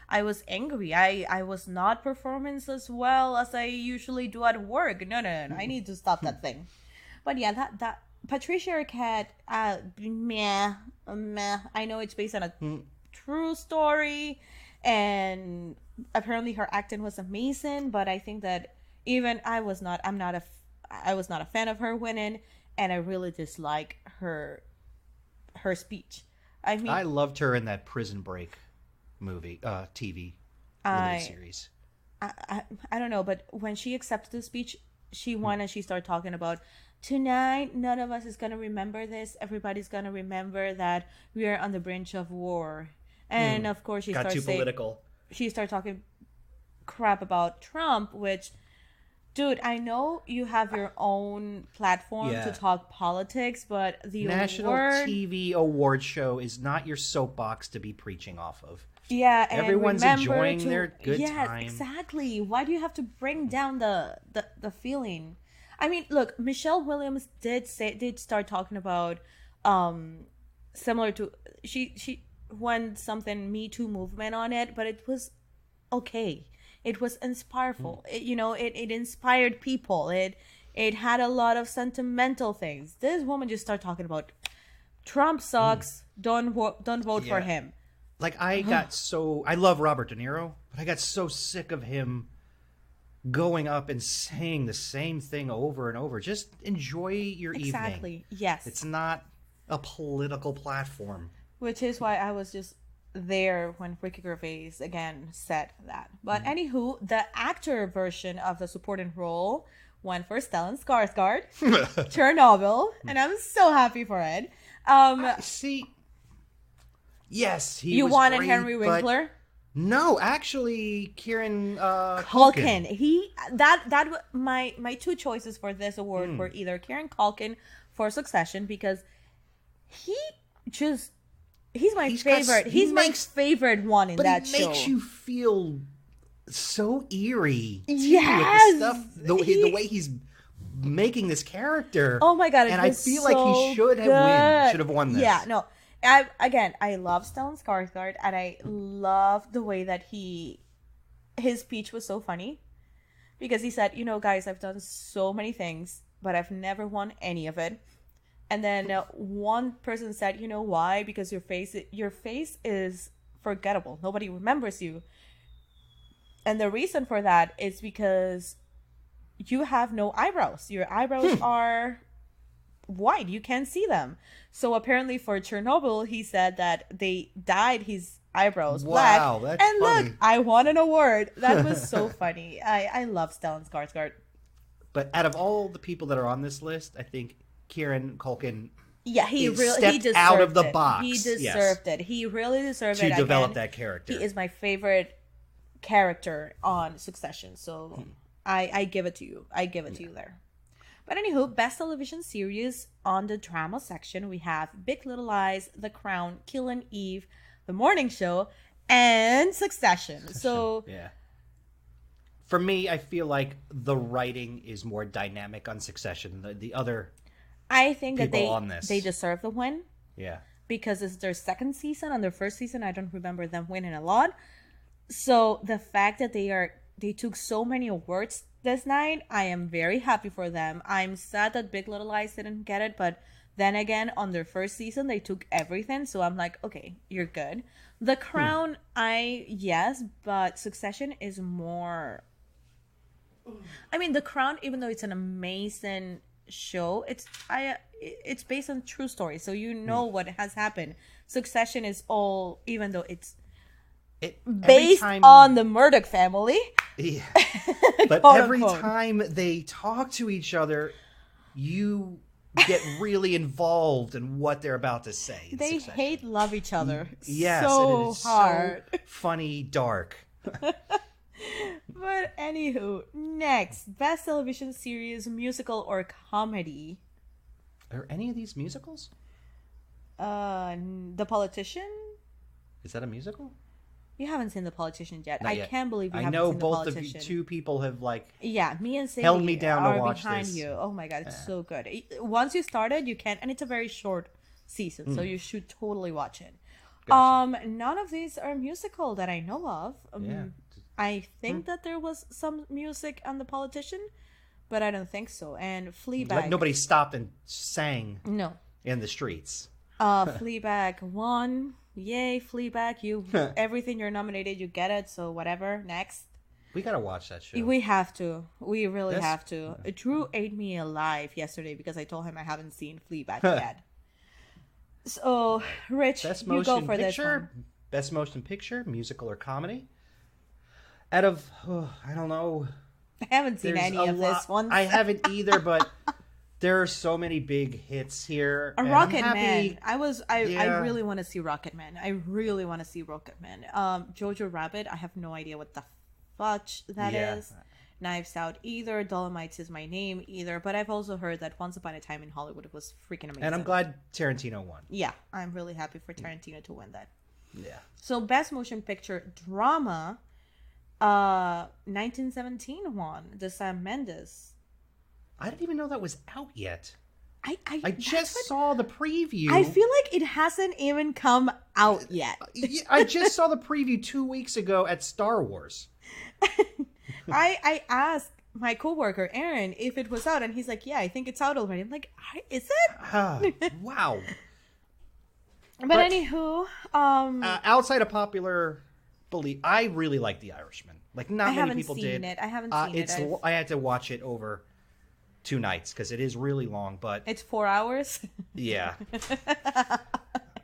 I was angry. I was not performing as well as I usually do at work. No. I need to stop that thing. But yeah, that Patricia Arquette, meh. I know it's based on a true story, and apparently her acting was amazing. But I think that even I was not a fan of her winning, and I really dislike her speech. I mean, I loved her in that Prison Break movie, TV limited series. I don't know, but when she accepted the speech, she won, and she started talking about, tonight, none of us is going to remember this. Everybody's going to remember that we are on the brink of war. And of course, she started political. She started talking crap about Trump, which, dude, I know you have your own platform to talk politics, but the National TV Award show is not your soapbox to be preaching off of. Yeah, and everyone's enjoying their good time. Yes, exactly. Why do you have to bring down the feeling? I mean, look, Michelle Williams did start talking about similar to she won something Me Too movement on it, but it was okay. It was inspireful. It inspired people. It had a lot of sentimental things. This woman just started talking about Trump sucks. Don't vote for him. Like I love Robert De Niro, but I got so sick of him going up and saying the same thing over and over. Just enjoy your evening. Exactly. Yes. It's not a political platform. Which is why I was just there when Ricky Gervais again said that. But anywho, the actor version of the supporting role went for Stellan Skarsgård, Chernobyl, and I'm so happy for it. Yes, he you was wanted great, Henry Winkler? No, actually, Kieran Culkin. My two choices for this award were either Kieran Culkin for Succession, because he's my favorite. He's my favorite one in that show. But he makes you feel so eerie. Yes, with the stuff, the way he's making this character. Oh my god! And I feel like he should have won this. Yeah, no. I love Stellan Skarsgård, and I love the way that his speech was so funny, because he said, guys, I've done so many things, but I've never won any of it. And then one person said, you know why? Because your face is forgettable. Nobody remembers you. And the reason for that is because you have no eyebrows. Your eyebrows are white. You can't see them. So apparently for Chernobyl, he said that they dyed his eyebrows black. Wow, that's and funny. Look, I won an award. That was so funny. I love Stellan Skarsgård. But out of all the people that are on this list, I think Kieran Culkin. Yeah, he deserved out of the it. box. He deserved it. He really deserved it to develop that character. He is my favorite character on Succession, so I give it to you. I give it to you there. But anywho, best television series on the drama section, we have Big Little Lies, The Crown, Killing Eve, The Morning Show, and Succession. So yeah. For me, I feel like the writing is more dynamic on Succession. The other I think that they deserve the win. Yeah. Because it's their second season. On their first season, I don't remember them winning a lot. So the fact that they took so many awards this night, I am very happy for them. I'm sad that Big Little Lies didn't get it, but then again, on their first season, they took everything. So I'm like, okay, you're good. The Crown, yes, but Succession is more. I mean, The Crown, even though it's an amazing show, it's based on true story, so you know what has happened. Succession is all, even though it's based on the Murdoch family. Yeah. But every time they talk to each other, you get really involved in what they're about to say. They love each other. Yes, so and it is hard. So funny, dark. But anywho, next, best television series, musical or comedy. Are any of these musicals? The Politician. Is that a musical? You haven't seen The Politician yet. Not yet. Can't believe you haven't seen The Politician. I know both of you, two people have me and Sadie held me down to watch behind this. you. Oh my god, it's so good. Once you started, you can, and it's a very short season, so you should totally watch it. Gotcha. None of these are musical that I know of. I think that there was some music on The Politician, but I don't think so. And Fleabag. Like nobody stopped and sang. No. In the streets. Fleabag won. Yay, Fleabag! You everything you're nominated, you get it. So whatever. Next. We gotta watch that show. We have to. We really have to. Drew ate me alive yesterday because I told him I haven't seen Fleabag yet. So, Rich, you go for this one. Best motion picture, musical or comedy. Out of, I don't know. I haven't seen any of this one. I haven't either, but there are so many big hits here. Rocket Man. I really want to see Rocket Man. I really want to see Rocket Man. Jojo Rabbit. I have no idea what the fudge that is. Knives Out either. Dolomites Is My Name either. But I've also heard that Once Upon a Time in Hollywood was freaking amazing. And I'm glad Tarantino won. Yeah, I'm really happy for Tarantino to win that. Yeah. So best motion picture drama. 1917 won. The Sam Mendes. I didn't even know that was out yet. I just saw the preview. I feel like it hasn't even come out yet. I just saw the preview 2 weeks ago at Star Wars. I asked my coworker Aaron if it was out, and he's like, "Yeah, I think it's out already." I'm like, "Is it?" Wow. But anywho, outside of popular belief, I really like The Irishman. Like not many people did. I haven't seen it. I had to watch it over 2 nights because it is really long. But it's 4 hours. Yeah.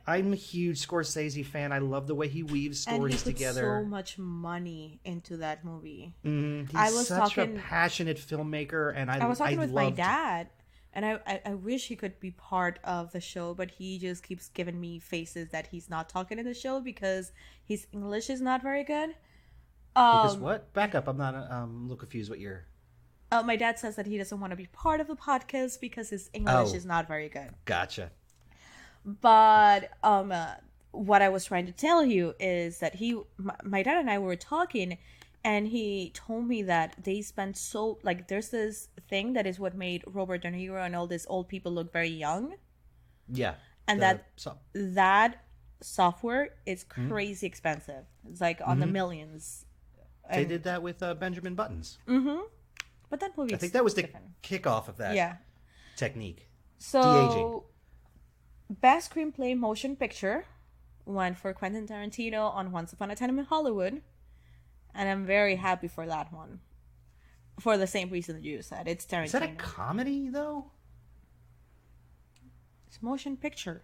I'm a huge Scorsese fan. I love the way he weaves stories together. And he put so much money into that movie. He's such a passionate filmmaker, and I was talking with my dad, and I wish he could be part of the show, but he just keeps giving me faces that he's not talking in the show because his English is not very good. Because what? Back up. I'm not. I'm a little confused. What you're. My dad says that he doesn't want to be part of the podcast because his English is not very good. Gotcha. But what I was trying to tell you is that my dad and I were talking, and he told me that they spent there's this thing that is what made Robert De Niro and all these old people look very young. Yeah. And that software is crazy expensive. It's like on the millions. They did that with Benjamin Buttons. Mm-hmm. But that movie, I think that was the kickoff of that technique. So, de-aging. Best Screenplay Motion Picture went for Quentin Tarantino on Once Upon a Time in Hollywood. And I'm very happy for that one. For the same reason that you said. It's Tarantino. Is that a comedy, though? It's motion picture.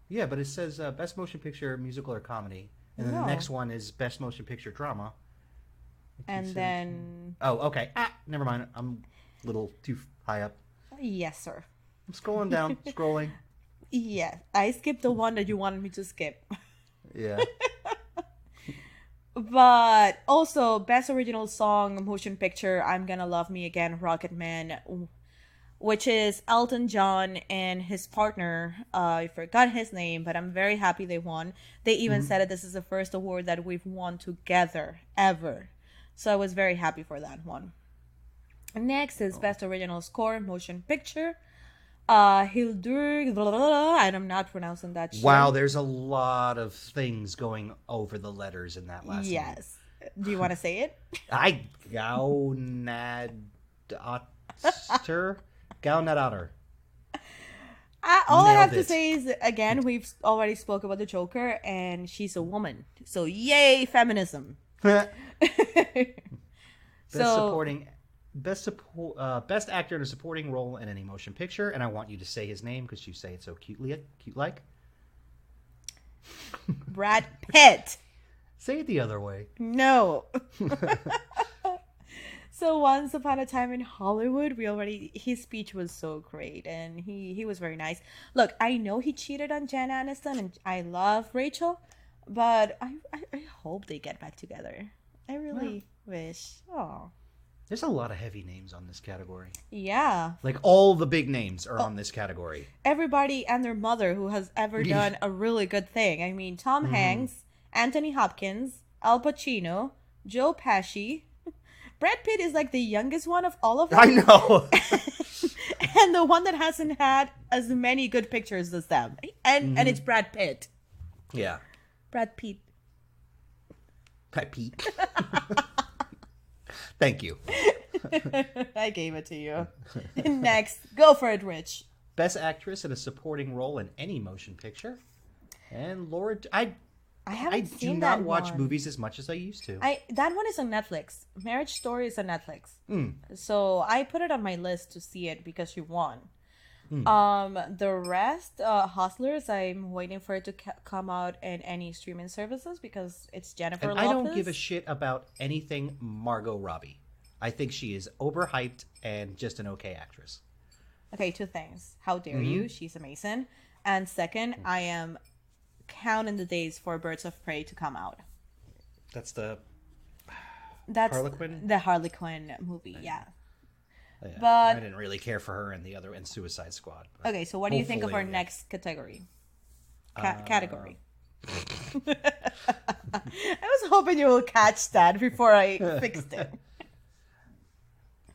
Yeah, but it says Best Motion Picture, Musical or Comedy. And then the next one is Best Motion Picture Drama. And then... Oh, okay. Never mind. little too high up. Yes, sir. I'm scrolling down, scrolling. Yeah, I skipped the one that you wanted me to skip. Yeah. But also, Best Original Song, Motion Picture, I'm Gonna Love Me Again, Rocket Man, which is Elton John and his partner. I forgot his name, but I'm very happy they won. They even said that this is the first award that we've won together, ever. So I was very happy for that one. Next is Best Original Score, Motion Picture. Hildur, I'm not pronouncing that shit. Wow, there's a lot of things going over the letters in that last name. Yes. Do you want to say it? Gaunadatter. All I have to say is, again, we've already spoke about the Joker, and she's a woman. So, yay, feminism. Best actor in a supporting role in any motion picture, and I want you to say his name because you say it so cute-like. Brad Pitt. Say it the other way. No. So Once Upon a Time in Hollywood, his speech was so great, and he was very nice. Look, I know he cheated on Jen Aniston, and I love Rachel, but I hope they get back together. I really wish. Oh. There's a lot of heavy names on this category. Yeah. Like, all the big names are on this category. Everybody and their mother who has ever done a really good thing. I mean, Tom Hanks, Anthony Hopkins, Al Pacino, Joe Pesci. Brad Pitt is like the youngest one of all of them. I know. And the one that hasn't had as many good pictures as them. And it's Brad Pitt. Yeah. Brad Pitt. Brad Pitt. Thank you. I gave it to you. Next, go for it, Rich. Best actress in a supporting role in any motion picture. And Laura, I do not watch movies as much as I used to. That one is on Netflix. Marriage Story is on Netflix. So I put it on my list to see it because she won. The rest, Hustlers, I'm waiting for it to come out in any streaming services because it's Jennifer Lopez. I don't give a shit about anything Margot Robbie. I think she is overhyped and just an okay actress. Okay, two things. How dare you? She's amazing. And second, I am counting the days for Birds of Prey to come out. That's the Harlequin? The Harlequin movie, yeah. Yeah, but I didn't really care for her in Suicide Squad. Okay, so what do you think of our next category? Category. I was hoping you will catch that before I fixed it.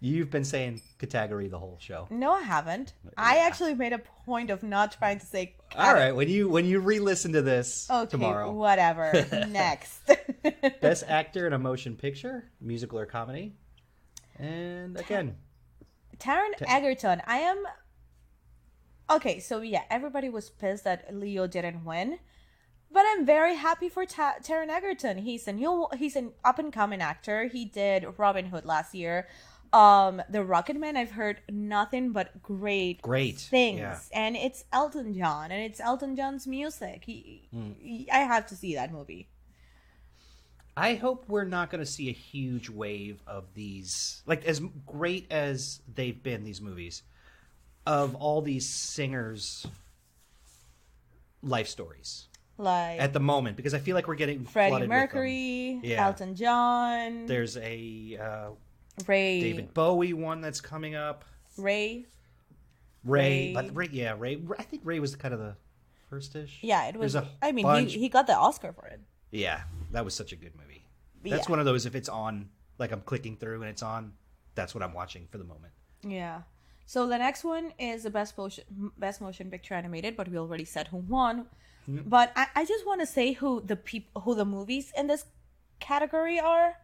You've been saying category the whole show. No, I haven't. Yeah. I actually made a point of not trying to say category. All right, when you re-listen to this tomorrow. Whatever. Next. Best actor in a motion picture, musical or comedy. And again, Taron Egerton. Okay, so yeah, everybody was pissed that Leo didn't win. But I'm very happy for Taron Egerton. He's an up-and-coming actor. He did Robin Hood last year. The Rocketman, I've heard nothing but great things. Yeah. And it's Elton John, and it's Elton John's music. I have to see that movie. I hope we're not going to see a huge wave of these, like, as great as they've been, these movies, of all these singers' life stories. Like at the moment, because I feel like we're getting Freddie Mercury, Elton John. There's a Ray, David Bowie one that's coming up. Ray. But Ray. I think Ray was kind of the first-ish. Yeah, it was. I mean, he got the Oscar for it. Yeah, that was such a good movie. That's one of those, if it's on, like I'm clicking through and it's on, that's what I'm watching for the moment. Yeah. So the next one is the best motion picture animated, but we already said who won. Mm-hmm. But I just want to say who the movies in this category are.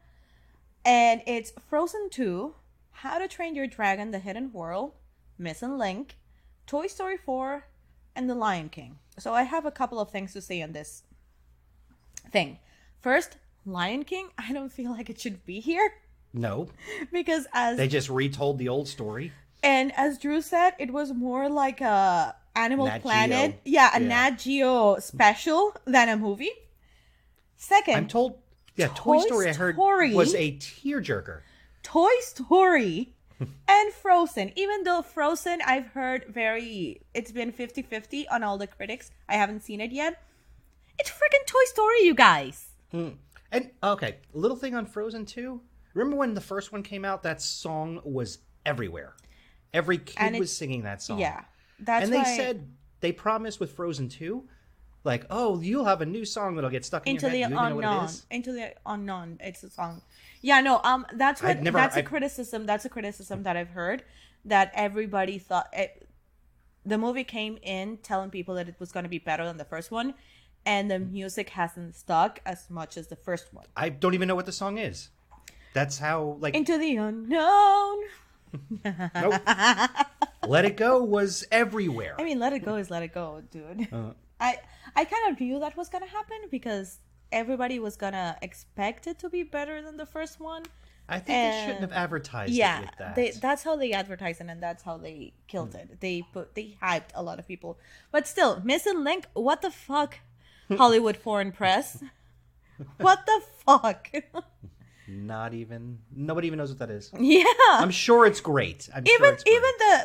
And it's Frozen 2, How to Train Your Dragon, The Hidden World, Missing Link, Toy Story 4, and The Lion King. So I have a couple of things to say on this thing. First, Lion King, I don't feel like it should be here. No. Because they just retold the old story. And as Drew said, it was more like a Animal Nat Planet. Geo. Yeah, Nat Geo special than a movie. Second, I'm told, Toy Story I heard was a tearjerker. Toy Story And Frozen. Even though Frozen, I've heard it's been 50-50 on all the critics. I haven't seen it yet. It's freaking Toy Story, you guys. And, okay, little thing on Frozen 2. Remember when the first one came out? That song was everywhere. Every kid was singing that song. Yeah. They promised with Frozen 2, like, oh, you'll have a new song that'll get stuck in your head. Into the unknown. It's a song. Yeah, no, that's a criticism that I've heard, that everybody thought the movie came in telling people that it was going to be better than the first one, and the music hasn't stuck as much as the first one. I don't even know what the song is. That's how, like... Into the unknown. Nope. Let It Go was everywhere. I mean, Let It Go is Let It Go, dude. I kind of knew that was going to happen because everybody was going to expect it to be better than the first one. I think they shouldn't have advertised it with that. That's how they advertised it, and that's how they killed it. They hyped a lot of people. But still, Missing Link, what the fuck, Hollywood foreign press? What the fuck? Nobody even knows what that is. Yeah. I'm sure it's great. Even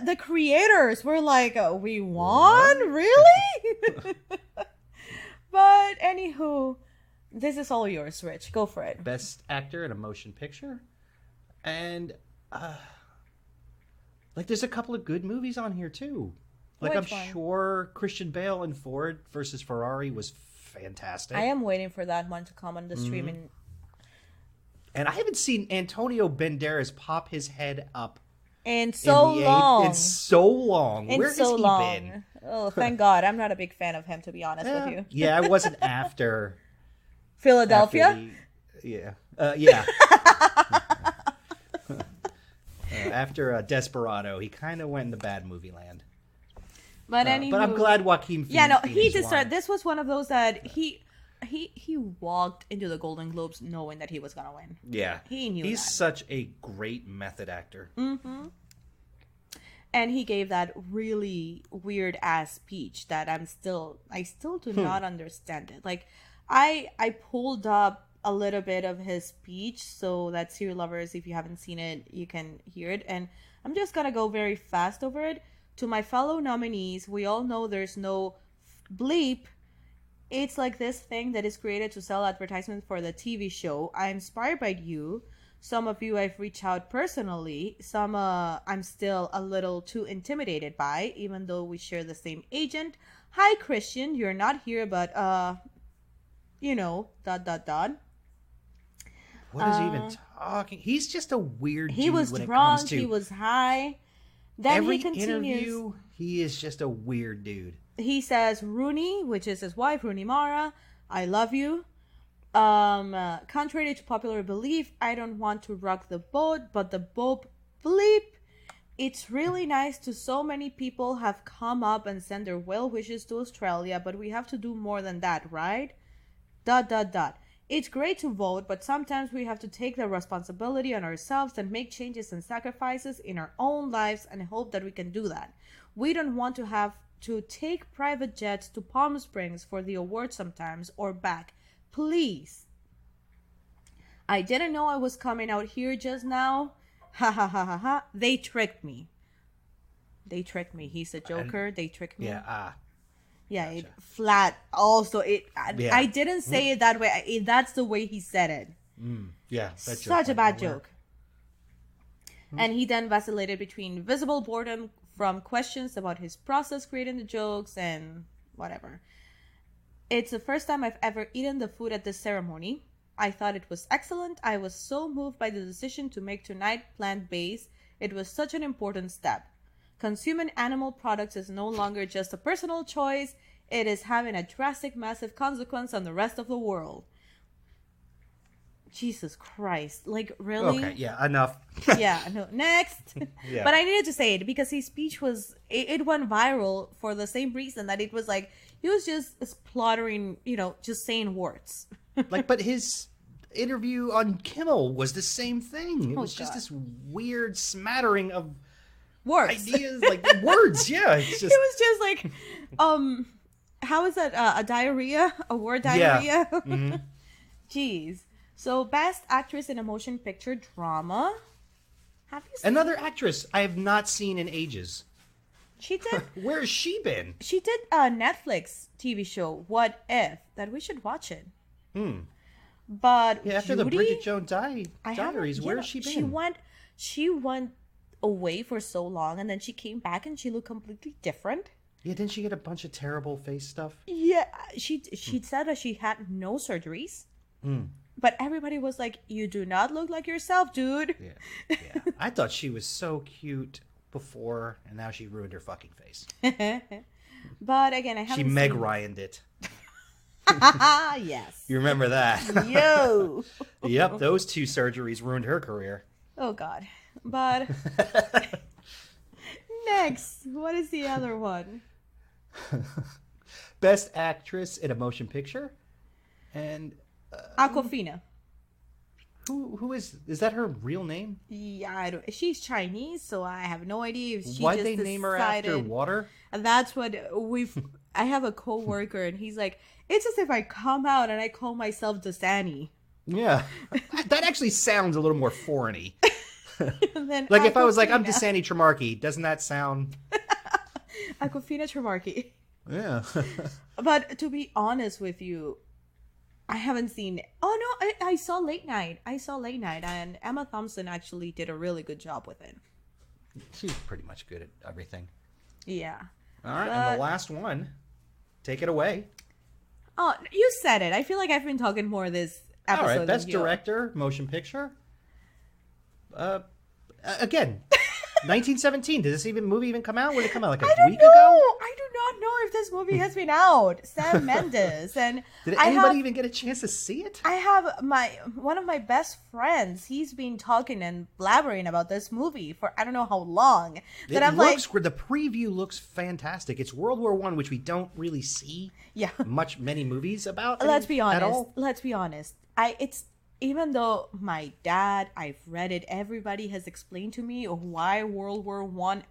the creators were like, we won? What? Really? But anywho, this is all yours, Rich. Go for it. Best actor in a motion picture. And there's a couple of good movies on here too. I'm sure Christian Bale in Ford versus Ferrari was fantastic. I am waiting for that one to come on the streaming. And I haven't seen Antonio Banderas pop his head up in so long. Where has he been? Oh, thank God. I'm not a big fan of him, to be honest with you. Yeah, it wasn't after Philadelphia? After Desperado, he kind of went into bad movie land. But I'm glad Joaquin Phoenix. Yeah, no, he did start. This was one of those that he walked into the Golden Globes knowing that he was gonna win. Yeah, he knew. He's such a great method actor. Mm-hmm. And he gave that really weird ass speech that I still do not understand it. Like, I pulled up a little bit of his speech so that SeriLovers, if you haven't seen it, you can hear it. And I'm just gonna go very fast over it. To my fellow nominees, we all know there's no bleep. It's like this thing that is created to sell advertisements for the TV show. I'm inspired by you. Some of you I've reached out personally. Some I'm still a little too intimidated by, even though we share the same agent. Hi, Christian. You're not here, but, What is he even talking? He's just a weird dude. He was drunk. He was high. Then every he continues. Interview, he is just a weird dude. He says, Rooney, which is his wife, Rooney Mara, I love you. Contrary to popular belief, I don't want to rock the boat, but the boat bleep. It's really nice to so many people have come up and sent their well wishes to Australia, but we have to do more than that, right? ... It's great to vote, but sometimes we have to take the responsibility on ourselves and make changes and sacrifices in our own lives and hope that we can do that. We don't want to have to take private jets to Palm Springs for the award sometimes or back. Please. I didn't know I was coming out here just now. Ha ha ha ha ha. They tricked me. He's a joker. They tricked me. Yeah. Yeah, Gotcha. It flat. Also, I didn't say it that way. That's the way he said it. Yeah, such a bad joke. And he then vacillated between visible boredom from questions about his process creating the jokes and whatever. It's the first time I've ever eaten the food at this ceremony. I thought it was excellent. I was so moved by the decision to make tonight plant-based. It was such an important step. Consuming animal products is no longer just a personal choice. It is having a drastic, massive consequence on the rest of the world. Jesus Christ. Like, really? Okay, yeah, enough. Yeah, no, next. Yeah. But I needed to say it because his speech it went viral for the same reason that it was like, he was just spluttering, just saying words. But his interview on Kimmel was the same thing. It was just this weird smattering of words. Ideas, words, yeah. It's just... It was just like, how is that, a diarrhea? A word diarrhea? Yeah. Mm-hmm. Jeez. So, Best Actress in a Motion Picture Drama. Have you seen Another actress I have not seen in ages. She did. Where has she been? She did a Netflix TV show, What If, that we should watch it. But after Judy, the Bridget Jones Diaries, where has she been? She went away for so long, and then she came back, and she looked completely different. Yeah, didn't she get a bunch of terrible face stuff? Yeah, she said that she had no surgeries. But everybody was like, "You do not look like yourself, dude." Yeah. I thought she was so cute before, and now she ruined her fucking face. But again, I haven't. She Meg Ryan'd it. Yes. You remember that? Yo. Yep, those 2 surgeries ruined her career. Oh God. But next, what is the other one? Best actress in a motion picture, and Awkwafina. Who is that her real name? Yeah, I don't. She's Chinese, so I have no idea if she Why'd just they name her after water? And that's what I have a coworker, and he's like, "It's as if I come out and I call myself Dasani." Yeah, that actually sounds a little more foreign-y. Like if I was like, I'm Dasani Tremarchi, doesn't that sound? Awkwafina Tremarchi. Yeah. But to be honest with you, I haven't seen. Oh no, I saw Late Night. And Emma Thompson actually did a really good job with it. She's pretty much good at everything. Yeah. All right, and the last one, take it away. Oh, you said it. I feel like I've been talking more this episode. All right, best director, motion picture. Again, 1917. Did this movie even come out? Would it come out like a week ago? I do not know if this movie has been out. Sam Mendes. And did anybody even get a chance to see it? I have one of my best friends. He's been talking and blabbering about this movie for I don't know how long. The preview looks fantastic. It's World War I, which we don't really see many movies about. Let's be honest. Even though my dad, I've read it, everybody has explained to me why World War I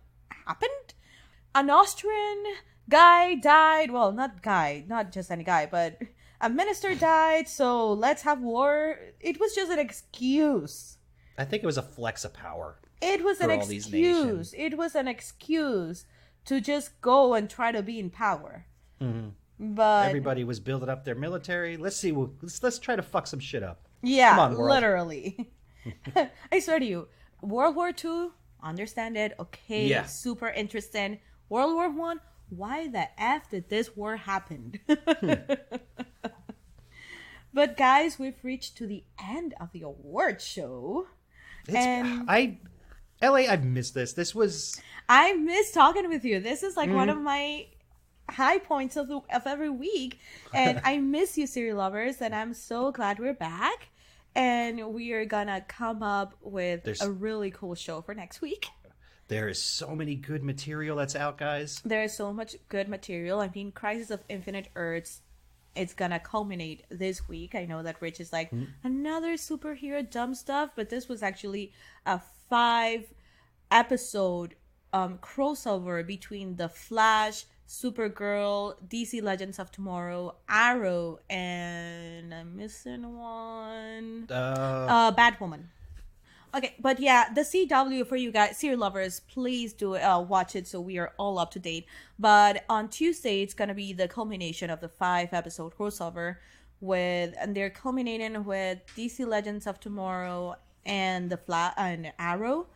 happened. An Austrian guy died. Well, not just any guy, but a minister died. So let's have war. It was just an excuse. I think it was a flex of power. It was an excuse. It was an excuse to just go and try to be in power. Mm-hmm. But everybody was building up their military. Let's see. Let's try to fuck some shit up. Yeah, come on, literally. I swear to you, World War II, understand it. Okay, super interesting. World War I, why the F did this war happen? But guys, we've reached to the end of the award show. LA, I've missed this. I miss talking with you. This is like one of my high points of every week, and I miss you, SeriLovers, and I'm so glad we're back, and we are gonna come up with a really cool show for next week. There is so many good material that's out, guys. There is so much good material. I mean, Crisis of Infinite Earths, it's gonna culminate this week. I know that Rich is like, another superhero dumb stuff, but this was actually a 5-episode crossover between The Flash, Supergirl, DC Legends of Tomorrow, Arrow, and I'm missing one. Batwoman. Okay, but yeah, the CW for you guys, SeriLovers, please do watch it so we are all up to date. But on Tuesday, it's gonna be the culmination of the 5-episode crossover and they're culminating with DC Legends of Tomorrow and the Flash and Arrow.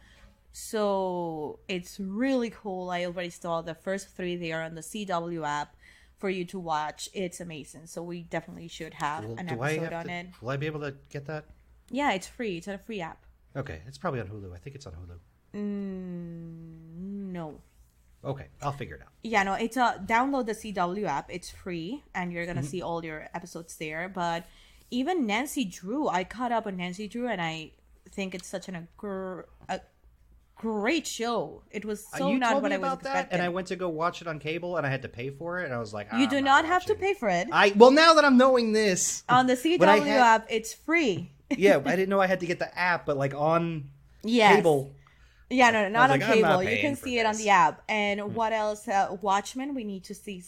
So it's really cool. I already saw the first 3 there on the CW app for you to watch. It's amazing. So we definitely should have an episode on it. Will I be able to get that? Yeah, it's free. It's a free app. Okay, it's probably on Hulu. I think it's on Hulu. No. Okay, I'll figure it out. Yeah, no, it's download the CW app. It's free, and you're gonna see all your episodes there. But even Nancy Drew, I caught up on Nancy Drew, and I think it's such a great show. It was so not what I was expecting. And I went to go watch it on cable, and I had to pay for it, and I was like, you do not have to pay for it. Well, now that I'm knowing this, on the CW app, it's free. Yeah, I didn't know I had to get the app, but like on cable. Yeah, no, not on cable. You can see it on the app. And what else? Watchmen. We need to see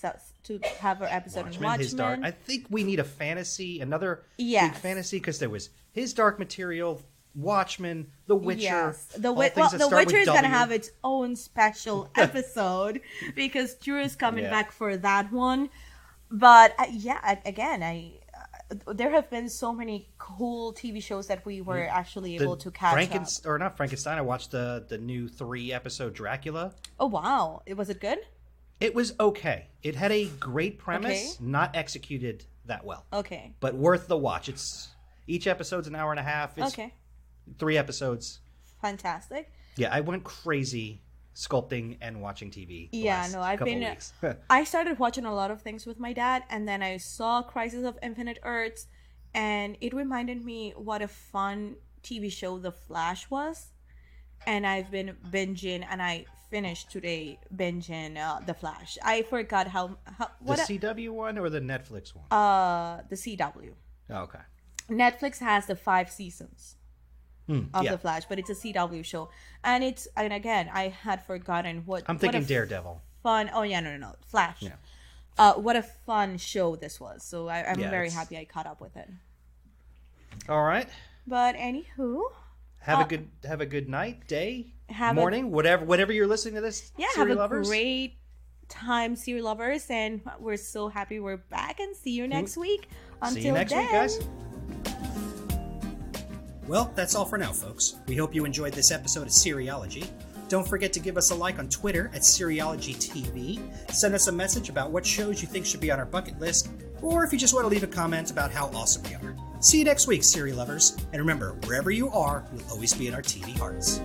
to have our episode on Watchmen. His Dark. I think we need another big fantasy, because there was His Dark Material, Watchmen, The Witcher. Yes, The Witcher is gonna have its own special episode because Drew is coming back for that one. But there have been so many cool TV shows that we were actually able to catch up. Or not Frankenstein. I watched the new 3-episode Dracula. Oh wow! Was it good? It was okay. It had a great premise, not executed that well. Okay. But worth the watch. Each episode's an hour and a half. It's 3 episodes. Fantastic. Yeah, I went crazy sculpting and watching TV. I started watching a lot of things with my dad, and then I saw Crisis of Infinite Earths, and it reminded me what a fun TV show The Flash was. And I've been binging, and I finished today binging The Flash. I forgot the CW one or the Netflix one? The CW. Oh, okay. Netflix has the 5 seasons of The Flash, but it's a CW show, and again, I had forgotten what. I'm thinking Daredevil. Fun. Oh yeah, no, Flash. Yeah. What a fun show this was. So I'm very happy I caught up with it. All right. But anywho, have a good night, day, morning, whatever you're listening to this. Yeah, have a great time, SeriLovers, and we're so happy we're back, and see you next week. Until see you next week, guys. Well, that's all for now, folks. We hope you enjoyed this episode of Seriology. Don't forget to give us a like on Twitter at Seriology TV. Send us a message about what shows you think should be on our bucket list, or if you just want to leave a comment about how awesome we are. See you next week, SeriLovers. And remember, wherever you are, you'll always be in our TV hearts.